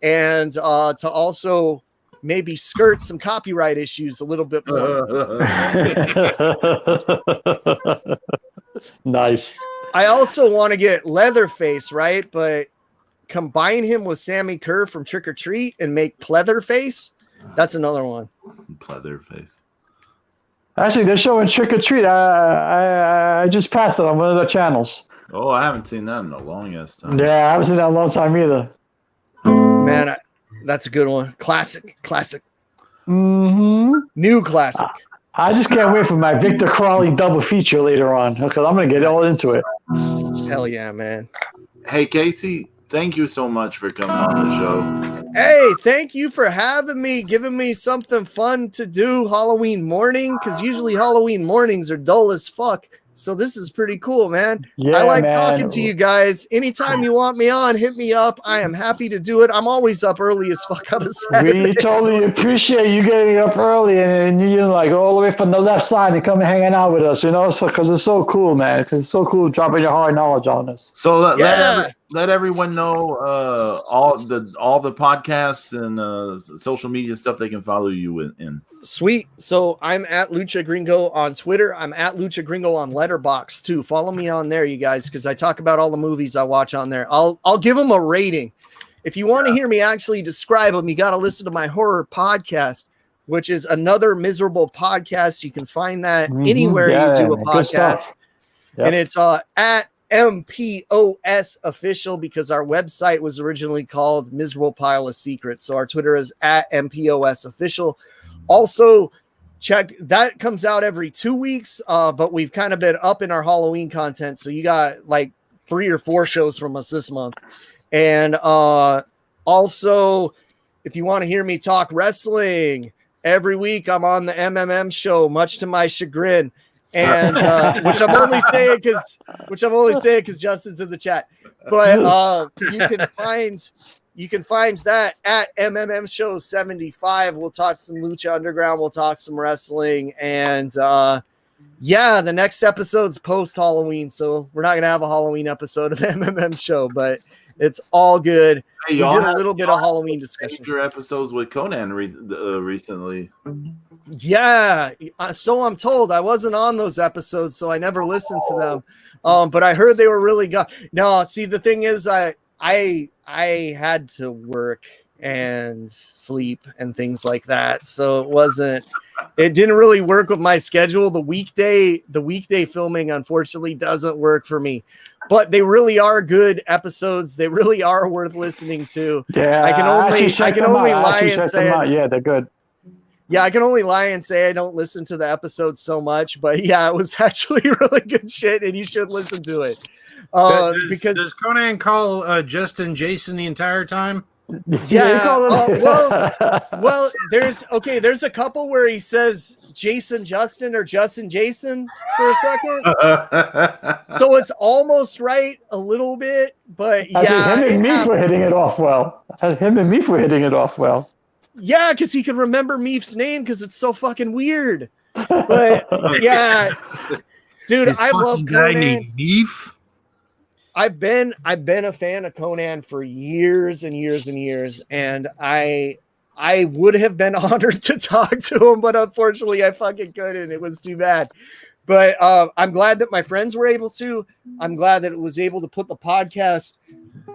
and to also maybe skirt some copyright issues a little bit more. Nice. I also want to get Leatherface, right? But combine him with Sammy Kerr from Trick or Treat and make Pleatherface. That's another one. Pleatherface. Actually, they're showing Trick or Treat. I just passed it on one of the channels. Oh, I haven't seen that in a long ass time. Yeah, I haven't seen that in a long time either. Man, that's a good one. Classic. Mm-hmm. New classic. I just can't wait for my Victor Crowley double feature later on, because I'm going to get all into it. Hell yeah, man. Hey, Casey, thank you so much for coming on the show. Hey, thank you for having me, giving me something fun to do Halloween morning, because usually Halloween mornings are dull as fuck. So this is pretty cool, man. Yeah, I like man. talking to you guys. Anytime you want me on, hit me up. I am happy to do it. I'm always up early as fuck on a Saturday. We totally appreciate you getting up early and you're like all the way from the left side and coming hanging out with us, because it's so cool, man. It's so cool dropping your hard knowledge on us. So let everyone know all the podcasts and social media stuff they can follow you in. Sweet. So I'm at Lucha Gringo on Twitter. I'm at Lucha Gringo on Letterboxd too. Follow me on there, you guys, because I talk about all the movies I watch on there. I'll give them a rating. If you want to hear me actually describe them, you got to listen to my horror podcast, which is another miserable podcast. You can find that anywhere you do a podcast. Yep. And it's at MPOS Official, because our website was originally called Miserable Pile of Secrets. So our Twitter is at MPOS Official. Also, check that comes out every 2 weeks, but we've kind of been up in our Halloween content. So you got like 3 or 4 shows from us this month. And also, if you want to hear me talk wrestling, every week I'm on the MMM show, much to my chagrin. And which I'm only saying because Justin's in the chat. But you can find that at MMM Show 75. We'll talk some Lucha Underground. We'll talk some wrestling. And the next episode's post Halloween. So we're not going to have a Halloween episode of the MMM Show, but it's all good. Hey, we did a little bit of Halloween discussion. Major episodes with Conan recently. Yeah, so I'm told. I wasn't on those episodes, so I never listened to them. But I heard they were really good. No, see, the thing is, I had to work and sleep and things like that, so it didn't really work with my schedule. The weekday filming, unfortunately, doesn't work for me. But they really are good episodes. They really are worth listening to. Yeah, I can only lie and say, yeah, they're good. Yeah, I can only lie and say I don't listen to the episodes so much, but yeah, it was actually really good shit, and you should listen to it. Does Conan call Justin Jason the entire time? Yeah. Well, there's a couple where he says Jason Justin or Justin Jason for a second, so it's almost right a little bit, but yeah, him and me for hitting it off well. Yeah, because he can remember Meef's name because it's so fucking weird. But yeah, dude, I love Conan. Meef. I've been a fan of Conan for years and years and years, and I would have been honored to talk to him, but unfortunately I fucking couldn't. It was too bad. But I'm glad that my friends were able to. I'm glad that it was able to put the podcast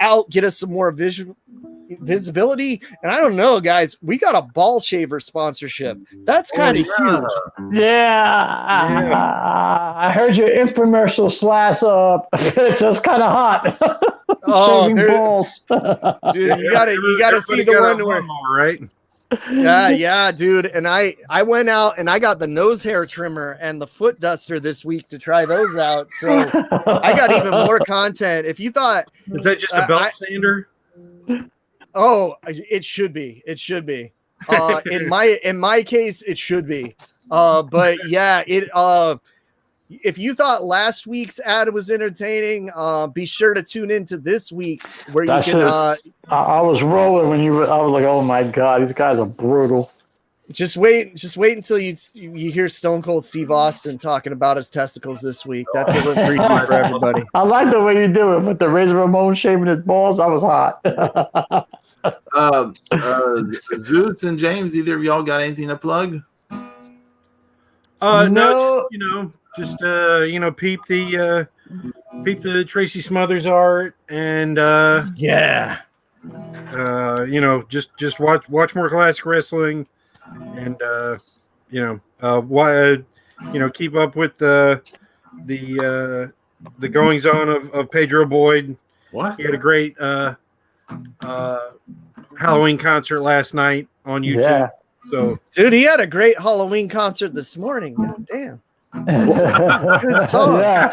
out, get us some more visibility. And I don't know, guys, we got a ball shaver sponsorship. That's kind of huge. Yeah. I heard your infomercial it's just kind of hot. Shaving balls. Dude, you gotta see the one where, right? Yeah, dude. And I went out and I got the nose hair trimmer and the foot duster this week to try those out. So I got even more content. If you thought, is that just a belt sander? Oh, it should be. It should be. In my case, it should be. But yeah, if you thought last week's ad was entertaining, be sure to tune into this week's where you can. I was rolling when I was like, oh my god, these guys are brutal. Just wait until you hear Stone Cold Steve Austin talking about his testicles this week. That's a little preview for everybody. I like the way you do it with the Razor Ramon shaving his balls. That was hot. Zeus and James, either of y'all got anything to plug? No, just peep the Tracy Smothers art and just watch more classic wrestling. And keep up with the goings on of Pedro Boyd. What? He had a great Halloween concert last night on YouTube. Yeah. So, dude, he had a great Halloween concert this morning. God damn. That's a good song. Yeah.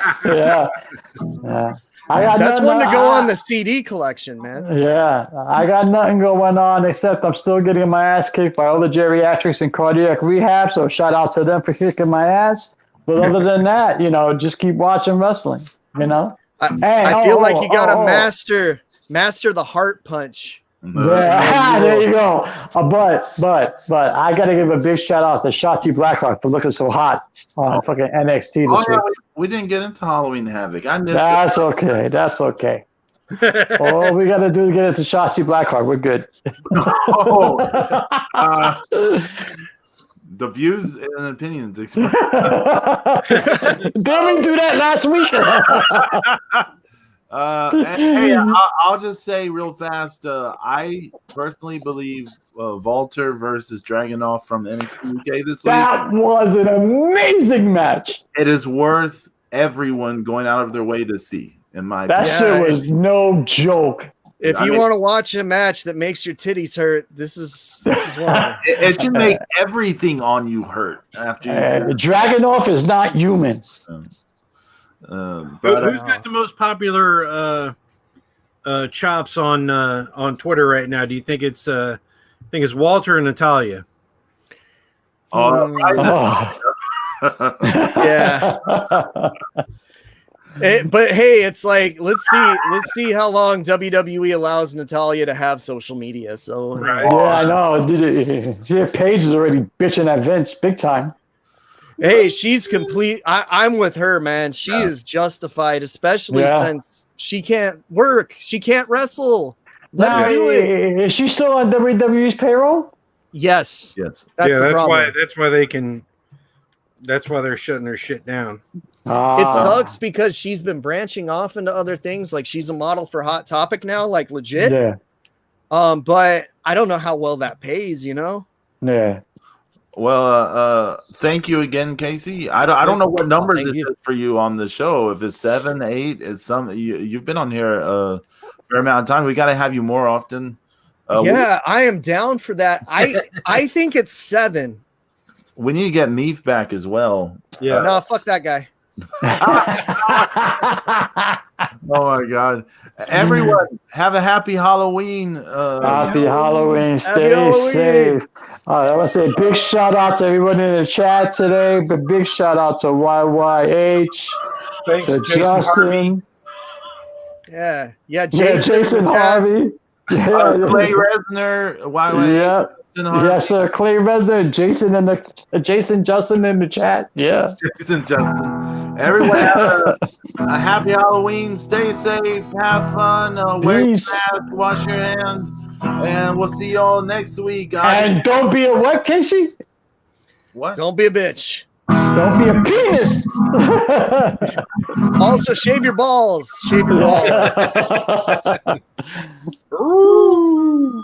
That's one to go on the CD collection, man. Yeah, I got nothing going on except I'm still getting my ass kicked by all the geriatrics and cardiac rehab. So shout out to them for kicking my ass. But other than that, just keep watching wrestling. I feel like you gotta master the heart punch. Yeah, there you go. But I gotta give a big shout out to Shotzi Blackrock for looking so hot on fucking NXT this week. We didn't get into Halloween Havoc. I missed That's okay. That's okay. All we gotta do is get into Shotzi Blackrock. We're good. The views and opinions expressed. Didn't we do that last week? Hey, I'll just say real fast. I personally believe Walter versus Dragunov from NXT UK this week. That was an amazing match. It is worth everyone going out of their way to see. In my opinion, that shit was no joke. If you want to watch a match that makes your titties hurt, this is one. It should make everything on you hurt after you. Dragunov is not human. Who's got the most popular chops on Twitter right now? Do you think it's Walter or Natalia? Yeah. But hey, it's like let's see how long WWE allows Natalia to have social media. So right. Yeah, I know. Paige is already bitching at Vince big time. Hey, she's complete. I'm with her, man. She is justified, especially since she can't work. She can't wrestle. Let her do it. Is she still on WWE's payroll? Yes. That's the problem. That's why they're shutting their shit down. It sucks because she's been branching off into other things. Like she's a model for Hot Topic now, like legit. Yeah. But I don't know how well that pays, Yeah. Well, thank you again, Casey. I don't know what number this is for you on the show. If it's 7, 8, it's some. You've been on here a fair amount of time. We got to have you more often. I am down for that. I think it's 7. We need to get Meef back as well. Yeah. No, fuck that guy. Oh my God! Everyone, have a happy Halloween. Happy Halloween. Stay safe. I want to say a big shout out to everyone in the chat today. But big shout out to YYH. Thanks to Justin. Yeah, Jason Harvey. Clay Resner. YYH. Yeah. Yes, sir. Clay Resner, Jason Justin in the chat. Yeah. Jason Justin. Everyone have a happy Halloween. Stay safe. Have fun. Wear your mask. Wash your hands. And we'll see y'all next week. And don't be a what, Casey? What? Don't be a bitch. Don't be a penis. Also, shave your balls. Shave your balls. Ooh.